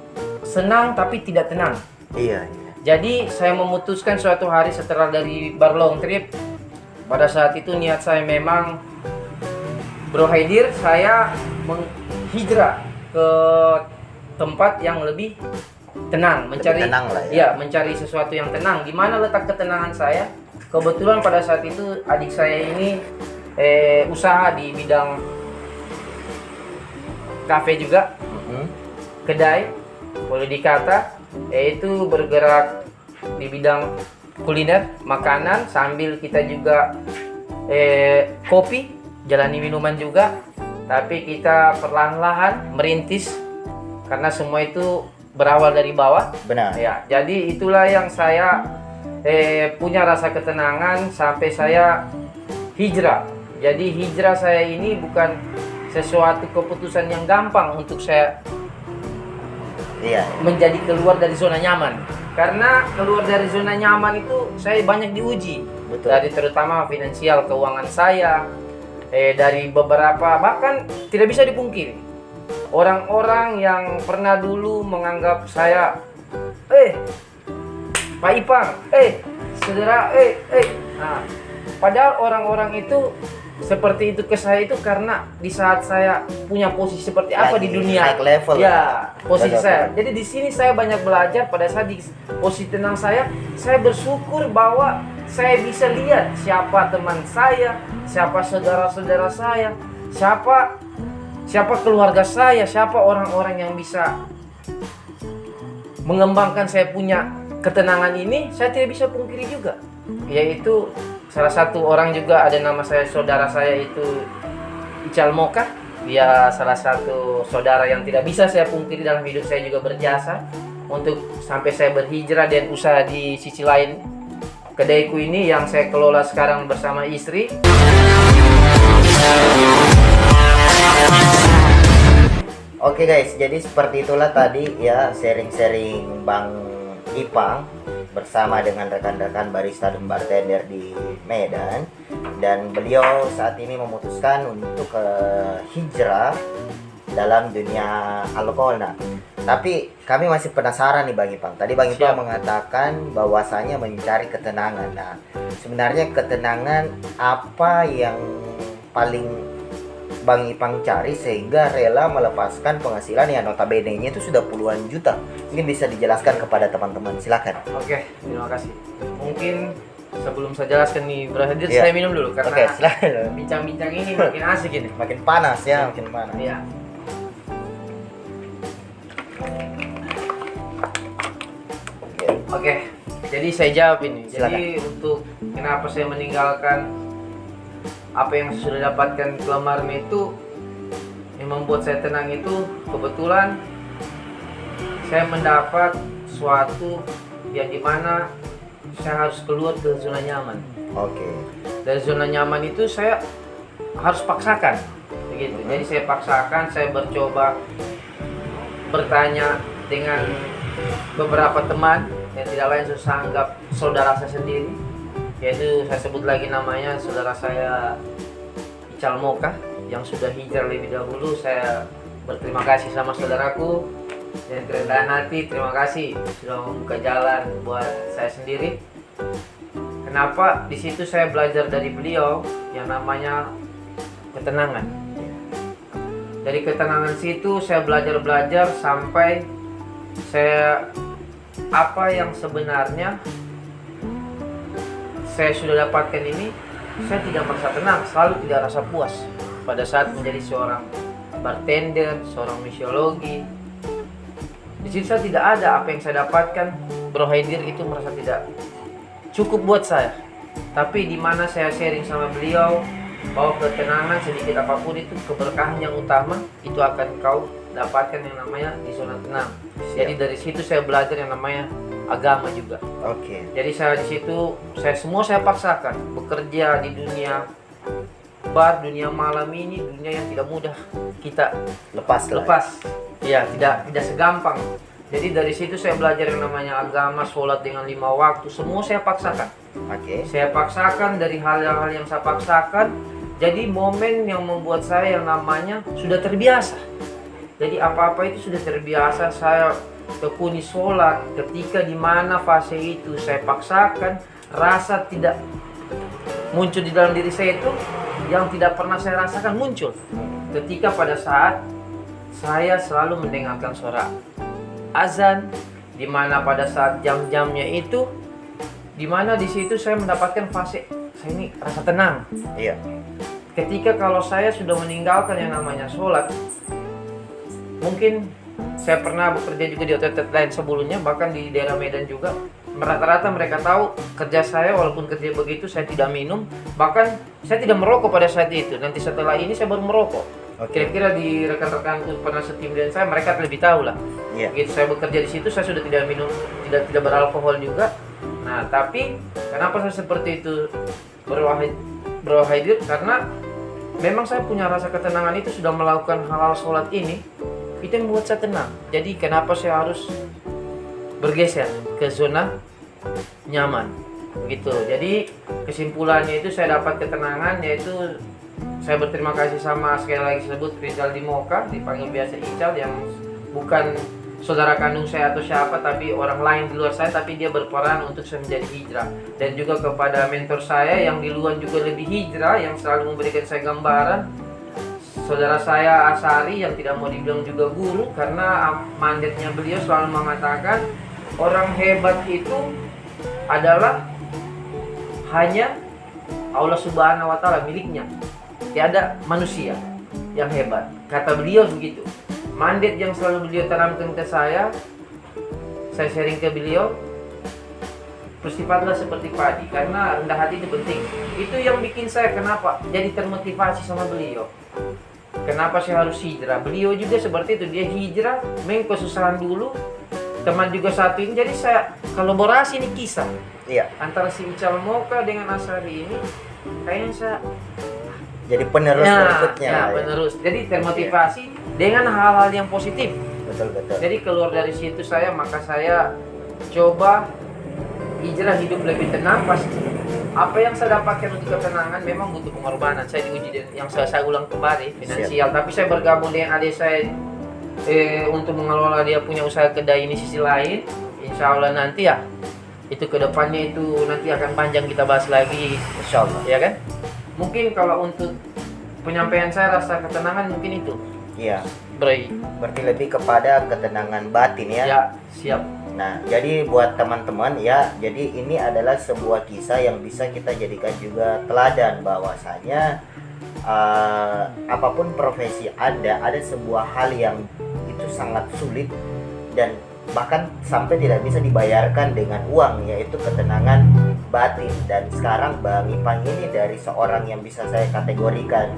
senang tapi tidak tenang. Iya. Jadi saya memutuskan suatu hari setelah dari bar long trip, pada saat itu niat saya memang, Bro Haidir, saya menghijrah ke tempat yang lebih tenang, mencari tenang lah ya. mencari sesuatu yang tenang. Di mana letak ketenangan saya? Kebetulan pada saat itu adik saya ini usaha di bidang kafe juga, kedai boleh dikata, yaitu bergerak di bidang kuliner, makanan, sambil kita juga kopi, jalani minuman juga. Tapi kita perlahan-lahan merintis karena semua itu berawal dari bawah. Benar. Ya, jadi itulah yang saya punya rasa ketenangan sampai saya hijrah. Jadi hijrah saya ini bukan sesuatu keputusan yang gampang untuk saya menjadi keluar dari zona nyaman. Karena keluar dari zona nyaman itu saya banyak diuji. Betul. Dari terutama finansial, keuangan saya, dari beberapa, bahkan tidak bisa dipungkiri, orang-orang yang pernah dulu menganggap saya Pak Ipang, saudara, nah, padahal orang-orang itu seperti itu ke saya itu karena di saat saya punya posisi seperti apa di dunia, naik level ya posisi Betul. saya. Jadi di sini saya banyak belajar. Pada saat di posisi tenang saya bersyukur bahwa saya bisa lihat siapa teman saya, siapa saudara-saudara saya, siapa keluarga saya, siapa orang-orang yang bisa mengembangkan saya punya ketenangan ini. Saya tidak bisa pungkiri juga, yaitu salah satu orang juga, ada nama saudara saya itu Ical Moka. Dia salah satu saudara yang tidak bisa saya pungkiri dalam hidup saya, juga berjasa untuk sampai saya berhijrah dan usaha di sisi lain kedaiku ini yang saya kelola sekarang bersama istri. Oke guys, jadi seperti itulah tadi ya sharing-sharing Bang Ipang bersama dengan rekan-rekan barista dan bartender di Medan. Dan beliau saat ini memutuskan untuk hijrah dalam dunia alkohol. Nah, tapi kami masih penasaran nih Bang Ipang. Tadi Bang Ipang mengatakan bahwasanya mencari ketenangan. Nah, sebenarnya ketenangan apa yang paling Bang Ipang cari sehingga rela melepaskan penghasilan yang notabene-nya itu sudah puluhan juta? Mungkin bisa dijelaskan kepada teman-teman, silakan. Oke, terima kasih. Mungkin sebelum saya jelaskan nih Bro Haidir, Iya. saya minum dulu karena Oke, silakan. bincang-bincang ini makin asik ini. Makin panas ya, makin panas. Iya. Oke, jadi saya jawab ini. Jadi untuk kenapa saya meninggalkan apa yang saya sudah dapatkan kemarin itu, yang membuat saya tenang itu, kebetulan saya mendapat suatu yang dimana saya harus keluar ke zona nyaman. Oke. Dari zona nyaman itu saya harus paksakan, begitu. Jadi saya paksakan, saya bercoba bertanya dengan beberapa teman yang tidak lain saya anggap saudara saya sendiri, yaitu saya sebut lagi namanya saudara saya Ical Moka yang sudah hijrah lebih dahulu. Saya berterima kasih sama saudaraku dan kerendahan hati, terima kasih sudah membuka jalan buat saya sendiri. Kenapa? Di situ saya belajar dari beliau yang namanya ketenangan. Dari ketenangan situ saya belajar sampai saya apa yang sebenarnya saya sudah dapatkan ini, saya tidak merasa tenang, selalu tidak rasa puas pada saat menjadi seorang bartender, seorang misiologi. Di situ saya tidak ada apa yang saya dapatkan. Bro Haidir itu merasa tidak cukup buat saya. Tapi di mana saya sharing sama beliau bahwa ketenangan sedikit apapun itu keberkahan yang utama itu akan kau dapatkan yang namanya di zona tenang. Jadi dari situ saya belajar yang namanya agama juga. Oke. Jadi saya di situ saya paksakan bekerja di dunia bar, dunia malam ini dunia yang tidak mudah kita Lepas lah. Ya, tidak segampang. Jadi dari situ saya belajar yang namanya agama, sholat dengan 5 waktu, semua saya paksakan. Oke. Saya paksakan dari hal-hal yang saya paksakan. Jadi momen yang membuat saya yang namanya sudah terbiasa. Jadi apa-apa itu sudah terbiasa. Saya tekuni sholat. Ketika di mana fase itu saya paksakan, rasa tidak muncul di dalam diri saya itu yang tidak pernah saya rasakan muncul. Ketika pada saat saya selalu mendengarkan suara azan, di mana pada saat jam-jamnya itu, di mana di situ saya mendapatkan fase saya ini rasa tenang. Iya. Ketika kalau saya sudah meninggalkan yang namanya sholat, mungkin saya pernah bekerja juga di outlet lain sebelumnya, bahkan di daerah Medan juga. Rata-rata mereka tahu kerja saya, walaupun kerja begitu saya tidak minum, bahkan saya tidak merokok pada saat itu. Nanti setelah ini saya baru merokok. Kira-kira di rekan-rekanku pernah setim dengan saya, mereka lebih tahu lah. Iya. Begitu saya bekerja di situ, saya sudah tidak minum, tidak beralkohol juga. Nah, tapi kenapa saya seperti itu, Bro Haidir? Karena memang saya punya rasa ketenangan itu, sudah melakukan hal-hal sholat ini, itu yang membuat saya tenang. Jadi kenapa saya harus bergeser ke zona nyaman gitu. Jadi kesimpulannya itu saya dapat ketenangan, yaitu saya berterima kasih sama, sekali lagi sebut, Rizal Dimoka, dipanggil biasa Ical, yang bukan saudara kandung saya atau siapa, tapi orang lain di luar saya, tapi dia berperan untuk saya menjadi hijrah. Dan juga kepada mentor saya yang di luar juga lebih hijrah, yang selalu memberikan saya gambaran, saudara saya Asari, yang tidak mau dibilang juga guru, karena mandatnya beliau selalu mengatakan orang hebat itu adalah hanya Allah Subhanahu wa Ta'ala, miliknya. Tiada manusia yang hebat. Kata beliau begitu. Mandat yang selalu beliau tanamkan ke saya sharing ke beliau, bersifatlah seperti padi, karena rendah hati itu penting. Itu yang bikin saya kenapa jadi termotivasi sama beliau. Kenapa saya harus hijrah? Beliau juga seperti itu, dia hijrah, kesusahan dulu, teman juga satu ini. Jadi saya kolaborasi ini kisah. Iya. Antara si Ical Moka dengan Asari ini, kayaknya saya Jadi penerus berikutnya. Ya, penerus. Jadi termotivasi dengan hal-hal yang positif. Betul. Jadi keluar dari situ maka saya coba hijrah hidup lebih tenang. Pasti apa yang saya dapatkan untuk ketenangan memang butuh pengorbanan. Saya diuji yang saya ulang kembali finansial. Tapi saya bergabung dengan adik saya untuk mengelola dia punya usaha kedai ini sisi lain. Insya Allah nanti ya itu kedepannya itu nanti akan panjang kita bahas lagi. Insya Allah. Ya kan? Mungkin kalau untuk penyampaian saya rasa ketenangan mungkin itu. Iya. Berarti lebih kepada ketenangan batin ya. Ya, siap. Nah, jadi buat teman-teman ya, jadi ini adalah sebuah kisah yang bisa kita jadikan juga teladan, bahwasanya apapun profesi Anda, ada sebuah hal yang itu sangat sulit dan bahkan sampai tidak bisa dibayarkan dengan uang, yaitu ketenangan batin. Dan sekarang Bang Ipang ini dari seorang yang bisa saya kategorikan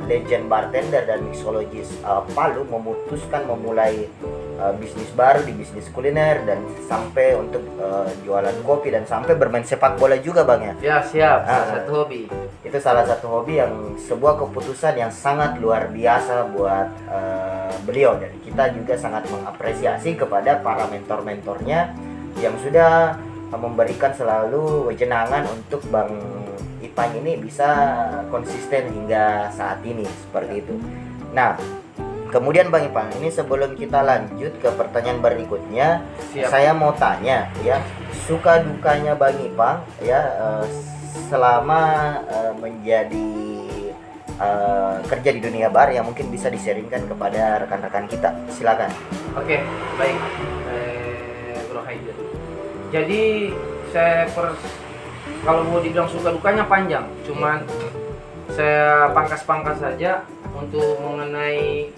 legend bartender dan mixologis Palu, memutuskan memulai bisnis baru di bisnis kuliner, dan sampai untuk jualan kopi, dan sampai bermain sepak bola juga Bang ya. Ya, siap. Salah satu hobi. Itu salah satu hobi yang sebuah keputusan yang sangat luar biasa buat beliau, dan kita juga sangat mengapresiasi kepada para mentor-mentornya yang sudah memberikan selalu wejangan untuk Bang Ipang ini bisa konsisten hingga saat ini, seperti itu. Nah, kemudian Bang Ipang, ini sebelum kita lanjut ke pertanyaan berikutnya, saya mau tanya ya, suka dukanya Bang Ipang ya selama menjadi kerja di dunia bar, yang mungkin bisa di-sharingkan kepada rekan-rekan kita. Silakan. Oke, baik. Bro Haidir. Jadi saya kalau mau dibilang suka dukanya panjang, cuman saya pangkas-pangkas saja untuk mengenai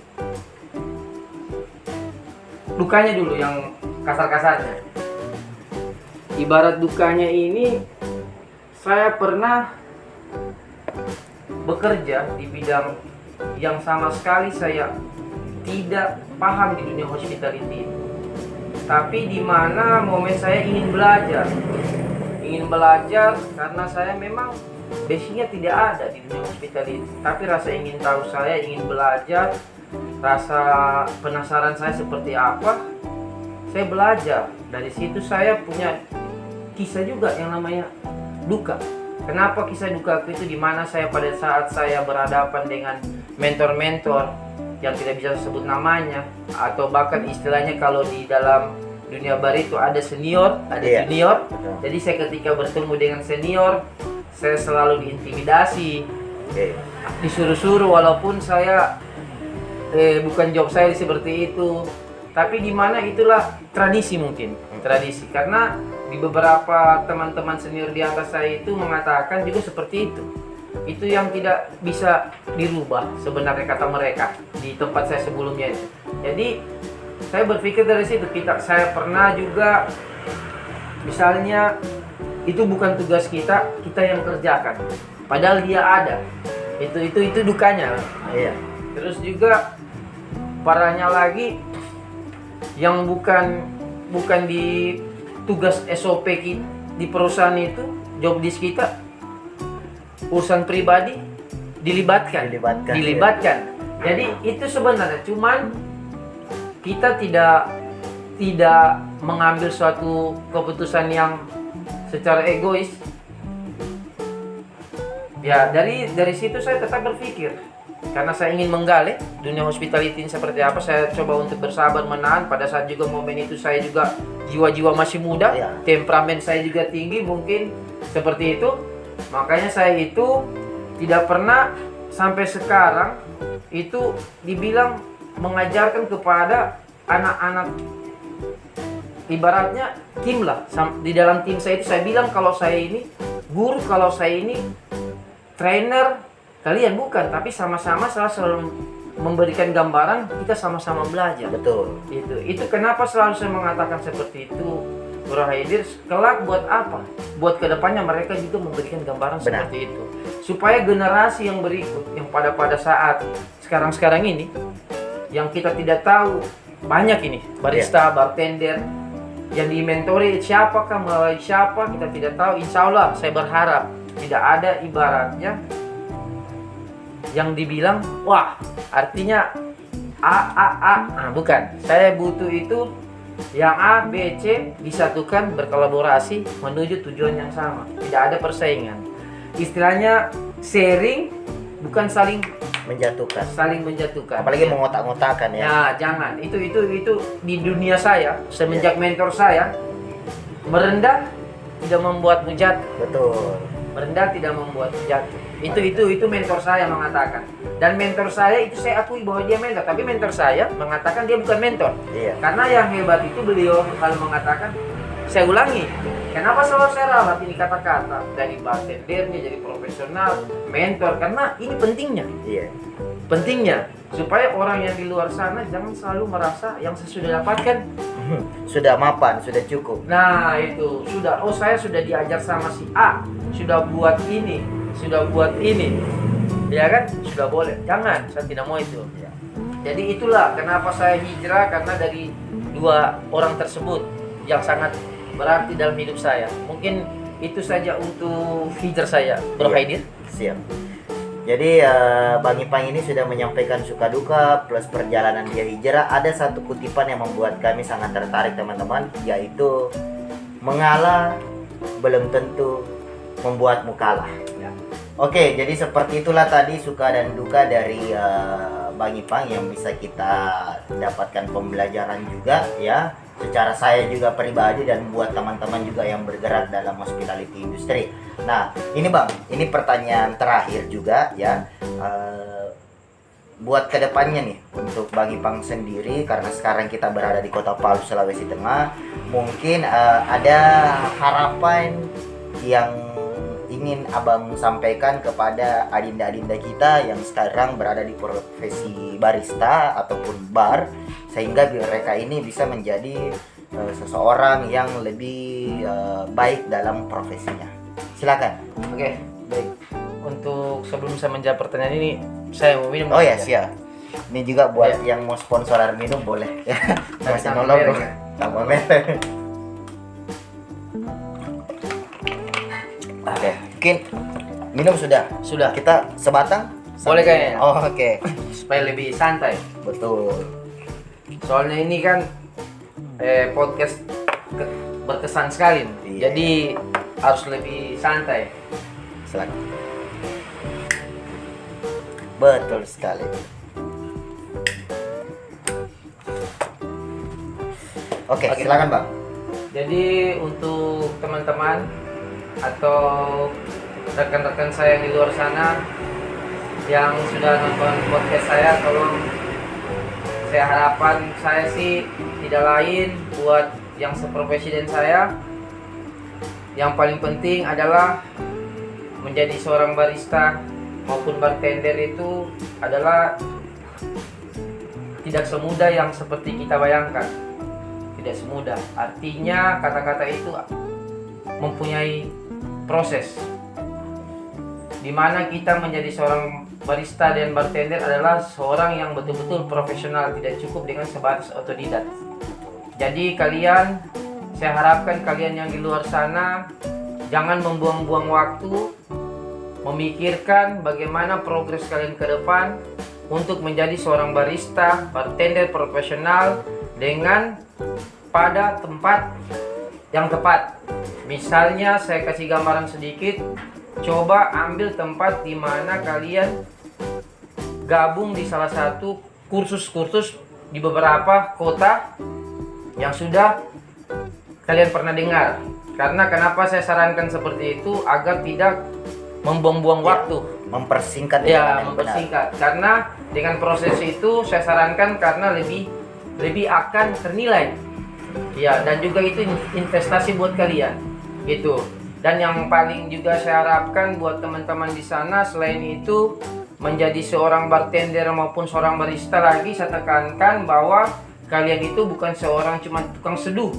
dukanya dulu, yang kasar-kasarnya. Ibarat dukanya ini, saya pernah bekerja di bidang yang sama sekali saya tidak paham di dunia hospitality. Tapi di mana momen saya ingin belajar karena saya memang basicnya tidak ada di dunia hospitality, tapi rasa ingin tahu saya, ingin belajar, rasa penasaran saya seperti apa, saya belajar. Dari situ saya punya kisah juga yang namanya duka. Kenapa kisah duka itu? Di mana saya pada saat saya berhadapan dengan mentor-mentor yang tidak bisa sebut namanya, atau bahkan istilahnya kalau di dalam dunia bar itu ada senior, ada junior. Jadi saya ketika bertemu dengan senior, saya selalu diintimidasi, disuruh-suruh, walaupun saya bukan job saya seperti itu. Tapi di mana itulah tradisi, mungkin tradisi, karena di beberapa teman-teman senior di atas saya itu mengatakan juga seperti itu. Itu yang tidak bisa dirubah sebenarnya, kata mereka di tempat saya sebelumnya itu. Jadi saya berpikir dari situ, saya pernah juga misalnya itu bukan tugas kita yang kerjakan, padahal dia ada. Itu dukanya. Iya. Terus juga parahnya lagi yang bukan di tugas SOP di perusahaan itu, job desk kita, urusan pribadi dilibatkan. Iya. Jadi itu sebenarnya cuman kita tidak mengambil suatu keputusan yang secara egois. Ya, dari situ saya tetap berpikir, karena saya ingin menggali dunia hospitality seperti apa. Saya coba untuk bersabar, menahan. Pada saat juga momen itu saya juga jiwa-jiwa masih muda, temperamen saya juga tinggi, mungkin seperti itu. Makanya saya itu tidak pernah sampai sekarang itu dibilang mengajarkan kepada anak-anak, ibaratnya tim lah. Di dalam tim saya itu saya bilang kalau saya ini guru, kalau saya ini trainer, kalian bukan, tapi sama-sama saya selalu memberikan gambaran, kita sama-sama belajar. Betul. Itu kenapa selalu saya mengatakan seperti itu, Bro Haidir. Kelak buat apa? Buat kedepannya mereka juga memberikan gambaran seperti itu, supaya generasi yang berikut, yang pada saat sekarang ini, yang kita tidak tahu banyak ini barista, bartender yang dimentori siapakah, melalui siapa kita tidak tahu. Insya Allah saya berharap tidak ada ibaratnya yang dibilang wah artinya A. Bukan, saya butuh itu yang A, B, C disatukan, berkolaborasi menuju tujuan yang sama. Tidak ada persaingan. Istilahnya sharing, bukan saling menjatuhkan. Apalagi mengotak-ngotakan ya. Ya, jangan. Itu di dunia saya semenjak mentor saya, merendah tidak membuatmu jatuh. Betul. Merendah tidak membuatmu jatuh. Itu mentor saya mengatakan. Dan mentor saya itu saya akui bahwa dia mentor, tapi mentor saya mengatakan dia bukan mentor. Iya. Karena yang hebat itu beliau kalau mengatakan, saya ulangi, kenapa selalu saya ralat ini kata-kata dari bartendernya jadi profesional, mentor, karena ini pentingnya. Iya. Pentingnya supaya orang yang di luar sana jangan selalu merasa yang saya sudah dapatkan sudah mapan, sudah cukup. Nah, itu sudah, oh saya sudah diajar sama si A, sudah buat ini, ya kan, sudah boleh. Jangan, saya tidak mau itu. Jadi itulah kenapa saya hijrah, karena dari dua orang tersebut yang sangat berarti dalam hidup saya. Mungkin itu saja untuk hijrah saya, Bro Haidir. Siap. Jadi Bang Ipang ini sudah menyampaikan suka duka plus perjalanan dia hijrah. Ada satu kutipan yang membuat kami sangat tertarik teman-teman, yaitu mengalah belum tentu membuatmu kalah. Oke, jadi seperti itulah tadi suka dan duka dari Bang Ipang yang bisa kita dapatkan pembelajaran juga ya. Secara saya juga pribadi dan buat teman-teman juga yang bergerak dalam hospitality industry. Nah, ini Bang, ini pertanyaan terakhir juga ya. Buat kedepannya nih untuk Bang Ipang sendiri, karena sekarang kita berada di Kota Palu, Sulawesi Tengah, mungkin ada harapan yang ingin Abang sampaikan kepada adinda-adinda kita yang sekarang berada di profesi barista ataupun bar, sehingga mereka ini bisa menjadi seseorang yang lebih baik dalam profesinya. Silakan. Oke, baik. Untuk sebelum saya menjawab pertanyaan ini, saya mau minum. Oh ya, siap. Ini juga buat yang mau sponsor air minum boleh. Masih nolong tambah merek. Oke, mungkin Minum sudah. Sudah. Kita sebatang? Boleh kayaknya. Oh, oke. Supaya lebih santai. Betul. Soalnya ini kan podcast berkesan sekali. Iya. Jadi harus lebih santai. Silakan. Betul sekali. Oke, Oke. silakan Bang. Jadi untuk teman-teman atau rekan-rekan saya yang di luar sana yang sudah nonton podcast saya, tolong, saya harapan saya sih tidak lain buat yang seprofesi saya, yang paling penting adalah menjadi seorang barista maupun bartender itu adalah tidak semudah yang seperti kita bayangkan. Tidak semudah. Artinya kata-kata itu mempunyai proses. Di mana kita menjadi seorang barista dan bartender adalah seorang yang betul-betul profesional, tidak cukup dengan sebatas otodidak. Jadi kalian, saya harapkan kalian yang di luar sana jangan membuang-buang waktu memikirkan bagaimana progres kalian ke depan untuk menjadi seorang barista, bartender profesional dengan pada tempat yang tepat. Misalnya saya kasih gambaran sedikit, coba ambil tempat di mana kalian gabung di salah satu kursus-kursus di beberapa kota yang sudah kalian pernah dengar. Karena kenapa saya sarankan seperti itu, agar tidak membuang-buang waktu, mempersingkat ya, yang mempersingkat. Karena dengan proses itu saya sarankan karena lebih akan ternilai, ya, dan juga itu investasi buat kalian, gitu. Dan yang paling juga saya harapkan buat teman-teman di sana, selain itu menjadi seorang bartender maupun seorang barista lagi, saya tekankan bahwa kalian itu bukan seorang cuma tukang seduh,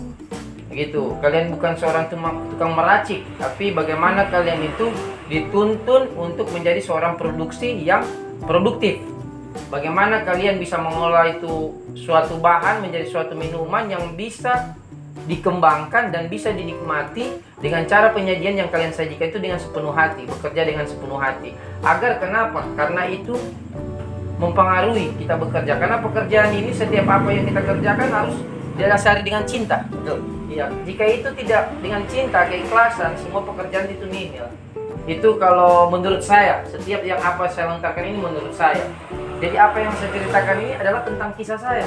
gitu. Kalian bukan seorang tukang meracik, tapi bagaimana kalian itu dituntun untuk menjadi seorang produksi yang produktif. Bagaimana kalian bisa mengolah itu suatu bahan menjadi suatu minuman yang bisa dikembangkan dan bisa dinikmati dengan cara penyajian yang kalian sajikan itu dengan sepenuh hati, bekerja dengan sepenuh hati. Agar kenapa? Karena itu mempengaruhi kita bekerja. Karena pekerjaan ini, setiap apa yang kita kerjakan harus didasari dengan cinta. Betul. Iya, jika itu tidak dengan cinta, keikhlasan, semua pekerjaan itu nihil. Itu kalau menurut saya, setiap yang apa saya lontarkan ini menurut saya. Jadi apa yang saya ceritakan ini adalah tentang kisah saya.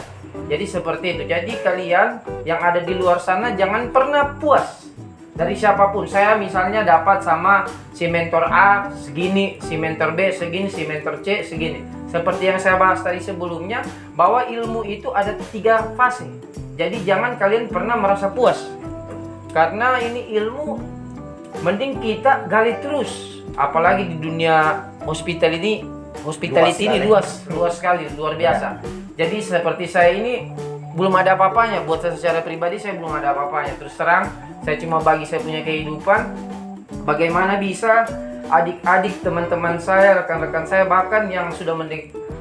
Jadi seperti itu. Jadi kalian yang ada di luar sana jangan pernah puas dari siapapun. Saya misalnya dapat sama si mentor A segini, si mentor B segini, si mentor C segini. Seperti yang saya bahas tadi sebelumnya, bahwa ilmu itu ada 3 fase. Jadi jangan kalian pernah merasa puas. Karena ini ilmu mending kita gali terus. Apalagi di dunia hospitality ini luas sekali, luar biasa. Jadi seperti saya ini belum ada apa-apanya. Buat saya secara pribadi saya belum ada apa-apanya. Terus terang, saya cuma bagi saya punya kehidupan. Bagaimana bisa adik-adik, teman-teman saya, rekan-rekan saya, bahkan yang sudah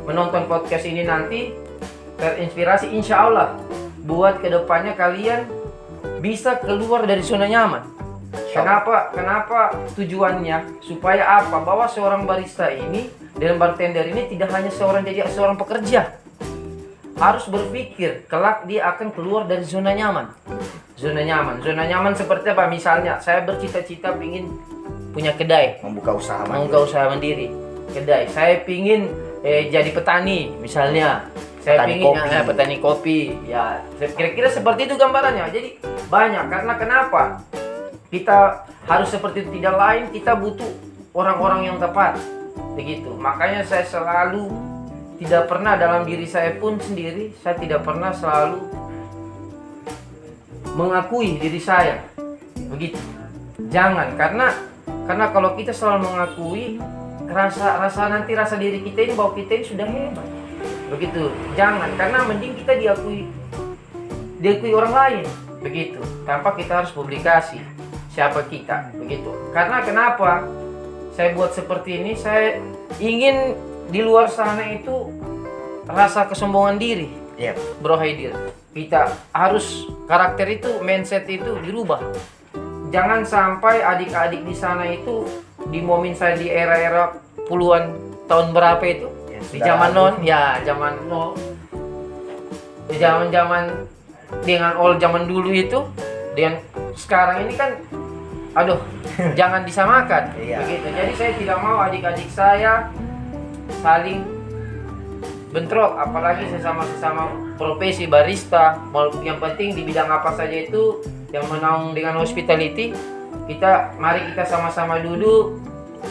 menonton podcast ini nanti terinspirasi, insya Allah buat kedepannya kalian bisa keluar dari zona nyaman. Kenapa tujuannya? Supaya apa? Bahwa seorang barista ini dan bartender ini tidak hanya jadi seorang pekerja. Harus berpikir kelak dia akan keluar dari zona nyaman. Zona nyaman seperti apa? Misalnya saya bercita-cita ingin punya kedai, membuka usaha mandiri, kedai. Saya ingin jadi petani misalnya. Saya ingin petani kopi. Ya, kira-kira seperti itu gambarannya. Jadi banyak. Karena kenapa? Kita harus seperti itu, tidak lain kita butuh orang-orang yang tepat. Begitu. Makanya saya selalu tidak pernah dalam diri saya pun sendiri, saya tidak pernah selalu mengakui diri saya. Begitu. Jangan, karena kalau kita selalu mengakui, rasa diri kita ini bahwa kita ini sudah hebat. Begitu. Jangan, karena mending kita diakui orang lain. Begitu. Tanpa kita harus publikasi siapa kita. Begitu. Karena kenapa saya buat seperti ini? Saya ingin di luar sana itu rasa kesombongan diri. Bro Haidir, kita harus karakter itu, mindset itu dirubah. Jangan sampai adik-adik di sana itu di momen saya di era-era puluhan tahun berapa itu, Ya, di sudah zaman lalu. non, ya zaman no, di zaman dengan old zaman dulu itu dengan sekarang ini kan, aduh, jangan disamakan. Iya. Begitu. Jadi saya tidak mau adik-adik saya saling bentrok, apalagi sesama profesi barista. Yang penting di bidang apa saja itu yang menaung dengan hospitality, mari kita sama-sama duduk,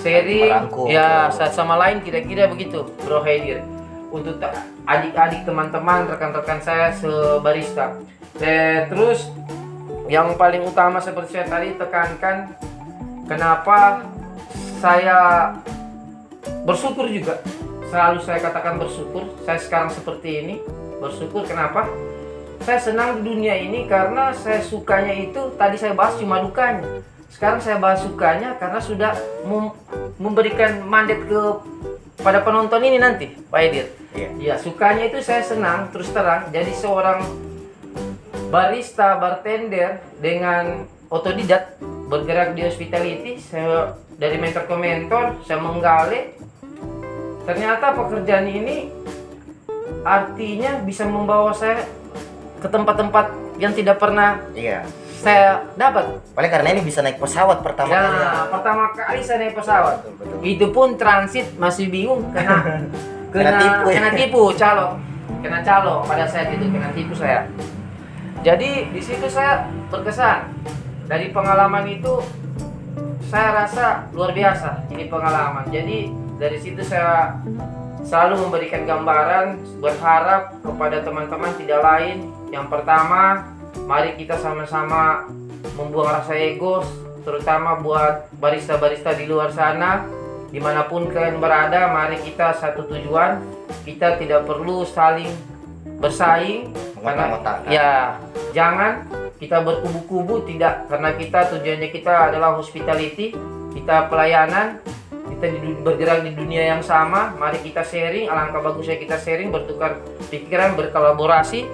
sharing, Merangkum. ya satu sama lain, kira-kira begitu, Bro Haidir. Untuk adik-adik, teman-teman, rekan-rekan saya sebarista. Terus yang paling utama seperti saya tadi tekankan, kenapa saya bersyukur juga. Selalu saya katakan bersyukur. Saya sekarang seperti ini, bersyukur. Kenapa? Saya senang di dunia ini karena saya sukanya itu, tadi saya bahas cuma dukanya. Sekarang saya bahas sukanya karena sudah memberikan mandat pada penonton ini nanti, Pak Edir. Iya. Ya, sukanya itu saya senang, terus terang. Jadi seorang barista, bartender dengan otodidak bergerak di hospitality, saya dari mentor ke mentor, saya menggali. Ternyata pekerjaan ini artinya bisa membawa saya ke tempat-tempat yang tidak pernah Iya. saya dapat. Paling karena ini bisa naik pesawat pertama kali. Ya, pertama kali saya naik pesawat. Betul. Itu pun transit masih bingung kena Kena tipu ya? kena calo pada saat itu, kena tipu saya. Jadi di situ saya berkesan. Dari pengalaman itu saya rasa luar biasa ini pengalaman. Jadi dari situ saya selalu memberikan gambaran, berharap kepada teman-teman tidak lain. Yang pertama, mari kita sama-sama membuang rasa ego, terutama buat barista-barista di luar sana, dimanapun kalian berada. Mari kita satu tujuan, kita tidak perlu saling bersaing, karena Mengotak-ngotakkan. ya jangan kita berkubu-kubu, tidak, karena kita tujuannya kita adalah hospitality, kita pelayanan, kita bergerak di dunia yang sama. Mari kita sharing, alangkah bagusnya kita sharing, bertukar pikiran, berkolaborasi,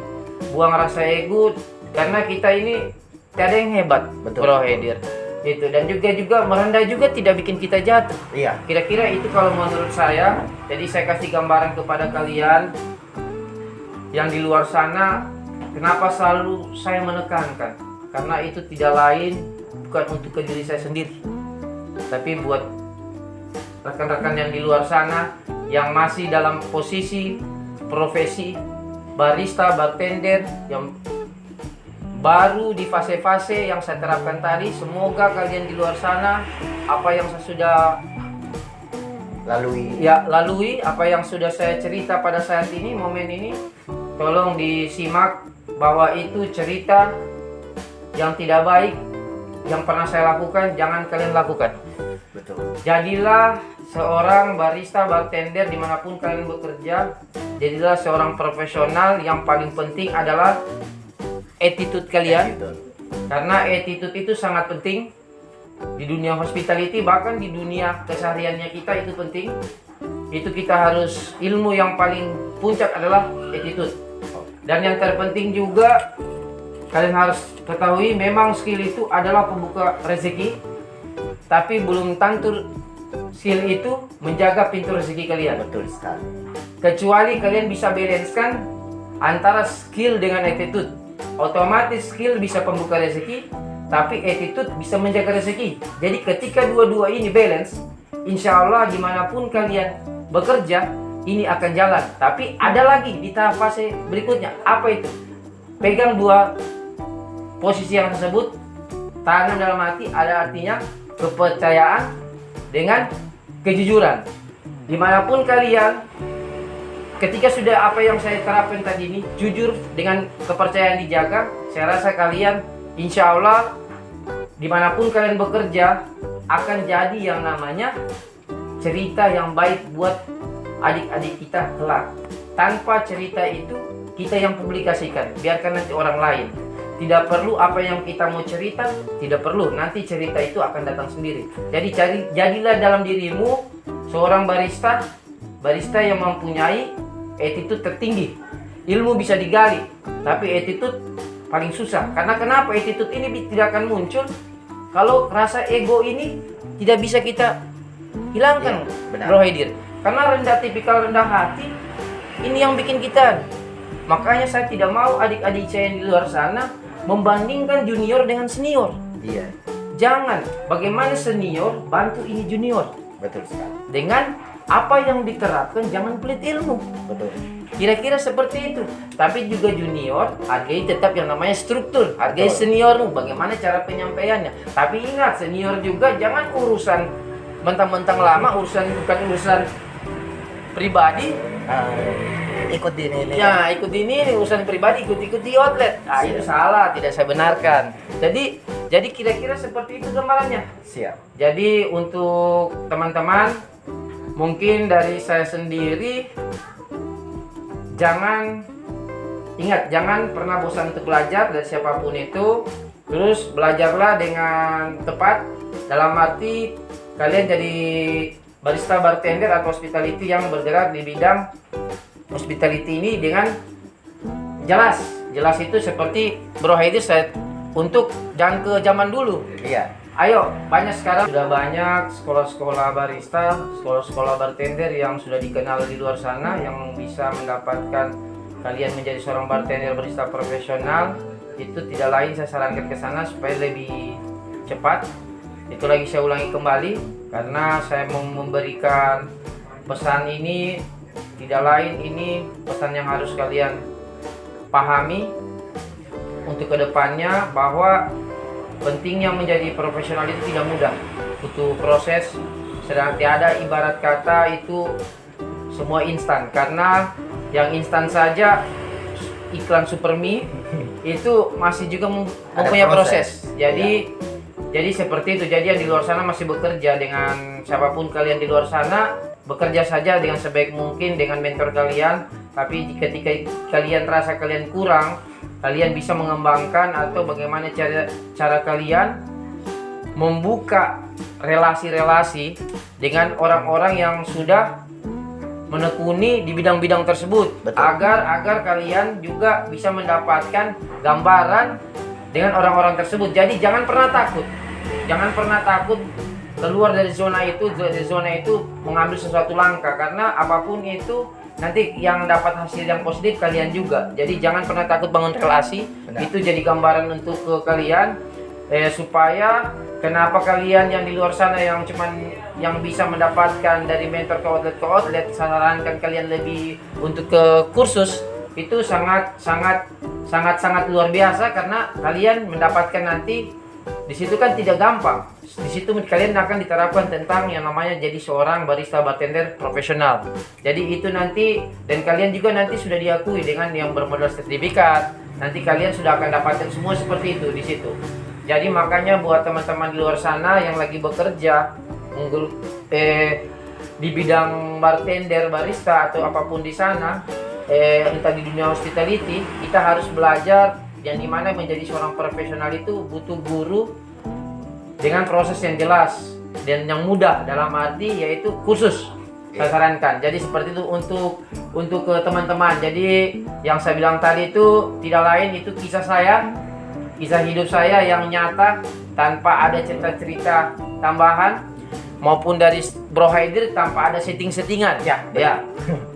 buang rasa ego, karena kita ini tiada yang hebat. Betul. Bro Haidir itu, dan juga merendah juga tidak bikin kita jatuh. Iya. Kira-kira itu kalau menurut saya. Jadi saya kasih gambaran kepada kalian yang di luar sana, kenapa selalu saya menekankan, karena itu tidak lain bukan untuk ke diri saya sendiri, tapi buat rekan-rekan yang di luar sana yang masih dalam posisi profesi barista, bartender, yang baru di fase-fase yang saya terapkan tadi. Semoga kalian di luar sana, apa yang saya sudah lalui, apa yang sudah saya cerita pada saat ini, momen ini, tolong disimak bahwa itu cerita yang tidak baik yang pernah saya lakukan, jangan kalian lakukan. Betul. Jadilah seorang barista, bartender dimanapun kalian bekerja. Jadilah seorang profesional. Yang paling penting adalah attitude kalian, karena attitude itu sangat penting di dunia hospitality, bahkan di dunia kesehariannya kita itu penting. Itu kita harus, ilmu yang paling puncak adalah attitude. Dan yang terpenting juga kalian harus ketahui, memang skill itu adalah pembuka rezeki, tapi belum tentu skill itu menjaga pintu rezeki kalian. Betul sekali. Kecuali kalian bisa balancekan antara skill dengan attitude. Otomatis skill bisa pembuka rezeki, tapi attitude bisa menjaga rezeki. Jadi ketika dua-dua ini balance, insya Allah dimanapun kalian bekerja, ini akan jalan. Tapi ada lagi di tahap fase berikutnya. Apa itu? Pegang dua posisi yang tersebut. Tangan dalam hati ada artinya kepercayaan dengan kejujuran. Dimanapun kalian, ketika sudah apa yang saya terapkan tadi ini, jujur dengan kepercayaan dijaga, saya rasa kalian insya Allah dimanapun kalian bekerja akan jadi yang namanya cerita yang baik buat adik-adik kita kelak. Tanpa cerita itu kita yang publikasikan, biarkan nanti orang lain. Tidak perlu apa yang kita mau cerita, tidak perlu, nanti cerita itu akan datang sendiri. Jadi jadilah dalam dirimu seorang barista yang mempunyai attitude tertinggi. Ilmu bisa digali, tapi attitude paling susah. Karena kenapa attitude ini tidak akan muncul kalau rasa ego ini tidak bisa kita hilangkan, benar. Bro Haidir. Karena tipikal rendah hati ini yang bikin kita. Makanya saya tidak mau adik-adik saya yang di luar sana membandingkan junior dengan senior. Iya, Jangan. Bagaimana senior bantu ini junior. betul sekali. Dengan apa yang diterapkan, jangan pelit ilmu. Betul. Kira-kira seperti itu. Tapi juga junior, hargai tetap yang namanya struktur. Hargai Betul. seniormu, bagaimana cara penyampaiannya. Tapi ingat, senior juga jangan urusan mentang-mentang lama, bukan urusan pribadi. Ikut di ini. Ya, ikut ini urusan pribadi, ikut di outlet. Ah, itu salah, tidak saya benarkan. Jadi kira-kira seperti itu gambarannya. Siap. Jadi untuk teman-teman, mungkin dari saya sendiri, jangan pernah bosan untuk belajar dari siapapun itu. Terus belajarlah dengan tepat, dalam arti kalian jadi barista, bartender atau hospitality yang bergerak di bidang hospitality ini dengan jelas itu seperti Bro Haidir, saya untuk jangan ke zaman dulu. Iya. Ayo, banyak sekarang sudah banyak sekolah-sekolah barista, sekolah-sekolah bartender yang sudah dikenal di luar sana yang bisa mendapatkan kalian menjadi seorang bartender barista profesional. Itu tidak lain, saya sarankan ke sana supaya lebih cepat. Itu lagi saya ulangi kembali karena saya mau memberikan pesan ini, tidak lain ini pesan yang harus kalian pahami untuk kedepannya, bahwa pentingnya menjadi profesional itu tidak mudah, butuh proses. Sedang tiada ibarat kata itu semua instan, karena yang instan saja iklan Supermi itu masih juga mempunyai proses. Jadi seperti itu. Jadi yang di luar sana masih bekerja dengan siapapun kalian di luar sana, bekerja saja dengan sebaik mungkin dengan mentor kalian. Tapi ketika kalian terasa kalian kurang, kalian bisa mengembangkan atau bagaimana cara kalian membuka relasi-relasi dengan orang-orang yang sudah menekuni di bidang-bidang tersebut. Betul. agar kalian juga bisa mendapatkan gambaran dengan orang-orang tersebut. Jadi jangan pernah takut keluar dari zona itu mengambil sesuatu langkah, karena apapun itu nanti yang dapat hasil yang positif kalian juga. Jadi jangan pernah takut bangun relasi. Benar. Itu jadi gambaran untuk kalian supaya kenapa kalian yang di luar sana yang bisa mendapatkan dari mentor ke outlet, sarankan kalian lebih untuk ke kursus. Itu sangat luar biasa, karena kalian mendapatkan nanti di situ kan tidak gampang. Di situ kalian akan diterapkan tentang yang namanya jadi seorang barista bartender profesional. Jadi itu nanti, dan kalian juga nanti sudah diakui dengan yang bermodal sertifikat. Nanti kalian sudah akan dapatkan semua seperti itu di situ. Jadi makanya buat teman-teman di luar sana yang lagi bekerja di bidang bartender, barista atau apapun di sana, entah di dunia hospitality, kita harus belajar yang dimana menjadi seorang profesional itu butuh guru dengan proses yang jelas dan yang mudah, dalam arti yaitu kursus. Saya sarankan. Jadi seperti itu untuk ke teman-teman. Jadi yang saya bilang tadi itu tidak lain, itu kisah hidup saya yang nyata, tanpa ada cerita-cerita tambahan maupun dari Bro Haidir, tanpa ada settingan. Ya.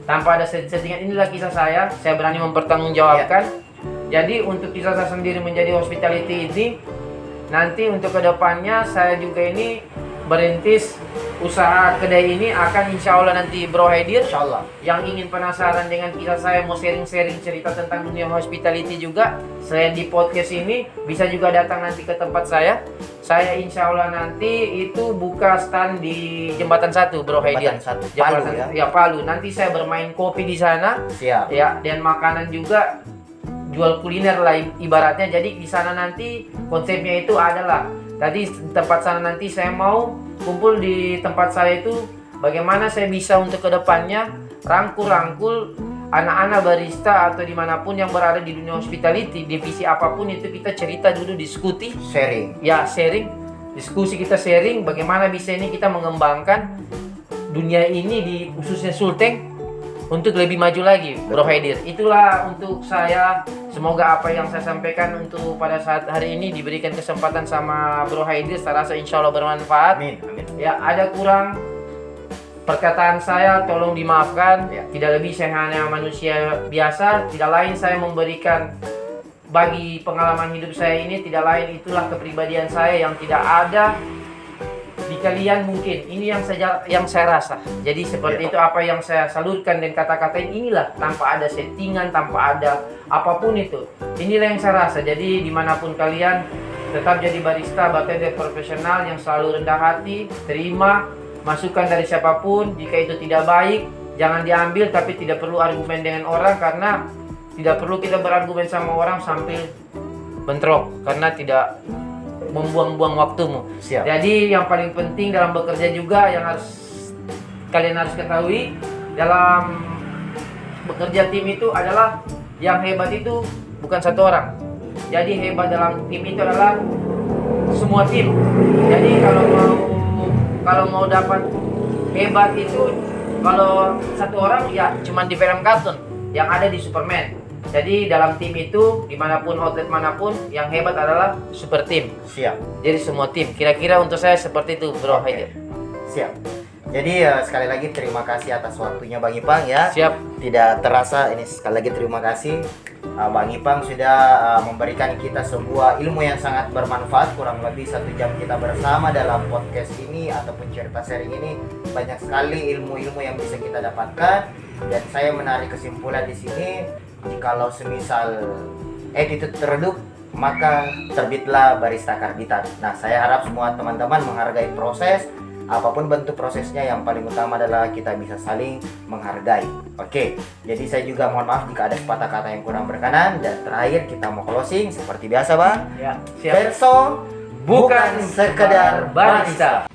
Tanpa ada settingan. Inilah kisah saya berani mempertanggungjawabkan. Jadi untuk kisah saya sendiri menjadi hospitality ini, nanti untuk kedepannya saya juga ini berintis usaha kedai ini akan insya Allah nanti Bro Haidir, Insya Allah. yang ingin penasaran dengan kisah saya, mau sharing-sharing cerita tentang dunia hospitality juga, selain di podcast ini bisa juga datang nanti ke tempat saya. Saya insya Allah nanti itu buka stand di Jembatan 1 Bro Haidir. Palu ya? Ya, Palu. Nanti saya bermain kopi di sana. Siap. Ya, dan makanan juga, jual kuliner lah ibaratnya. Jadi di sana nanti konsepnya itu adalah tadi tempat sana nanti saya mau kumpul di tempat saya itu, bagaimana saya bisa untuk kedepannya rangkul anak-anak barista atau dimanapun yang berada di dunia hospitality, divisi apapun itu, kita cerita dulu, diskusi, Sharing. ya sharing, diskusi, kita sharing bagaimana bisa ini kita mengembangkan dunia ini di khususnya Sulteng untuk lebih maju lagi, Bro Haidir. Itulah untuk saya. Semoga apa yang saya sampaikan untuk pada saat hari ini diberikan kesempatan sama Bro Haidir, saya rasa insya Allah bermanfaat. Amin. Ya, ada kurang perkataan saya tolong dimaafkan. Ya. Tidak lebih, saya hanya manusia biasa. Tidak lain saya memberikan bagi pengalaman hidup saya ini, tidak lain itulah kepribadian saya yang tidak ada di kalian mungkin. Ini yang saya rasa. Jadi seperti Ya. itu apa yang saya salurkan dan kata-katain inilah, tanpa ada settingan, tanpa ada apapun itu. Inilah yang saya rasa. Jadi dimanapun kalian, tetap jadi barista, bartender profesional yang selalu rendah hati, terima masukan dari siapapun. Jika itu tidak baik, jangan diambil, tapi tidak perlu argumen dengan orang, karena tidak perlu kita berargumen sama orang sambil bentrok, karena tidak membuang-buang waktumu. Siap. Jadi yang paling penting dalam bekerja juga yang kalian harus ketahui dalam bekerja tim itu adalah yang hebat itu bukan satu orang. Jadi hebat dalam tim itu adalah semua tim. Jadi kalau mau dapat hebat itu, kalau satu orang ya cuman di film kartun yang ada di Superman. Jadi dalam tim itu, dimanapun outlet manapun, yang hebat adalah super tim. Siap. Jadi semua tim. Kira-kira untuk saya seperti itu, Bro Haidir. Siap. Jadi sekali lagi terima kasih atas waktunya Bang Ipang ya. Siap. Tidak terasa ini sekali lagi terima kasih Bang Ipang sudah memberikan kita sebuah ilmu yang sangat bermanfaat. Kurang lebih 1 jam kita bersama dalam podcast ini ataupun cerita sharing ini, banyak sekali ilmu-ilmu yang bisa kita dapatkan. Dan saya menarik kesimpulan di sini, jikalau semisal attitude redup, maka terbitlah barista karbitan. Nah, saya harap semua teman-teman menghargai proses, apapun bentuk prosesnya, yang paling utama adalah kita bisa saling menghargai. Oke, jadi saya juga mohon maaf jika ada sepatah kata yang kurang berkenan. Dan terakhir kita mau closing seperti biasa, Bang. Ya, siap. Verso bukan sekedar barista.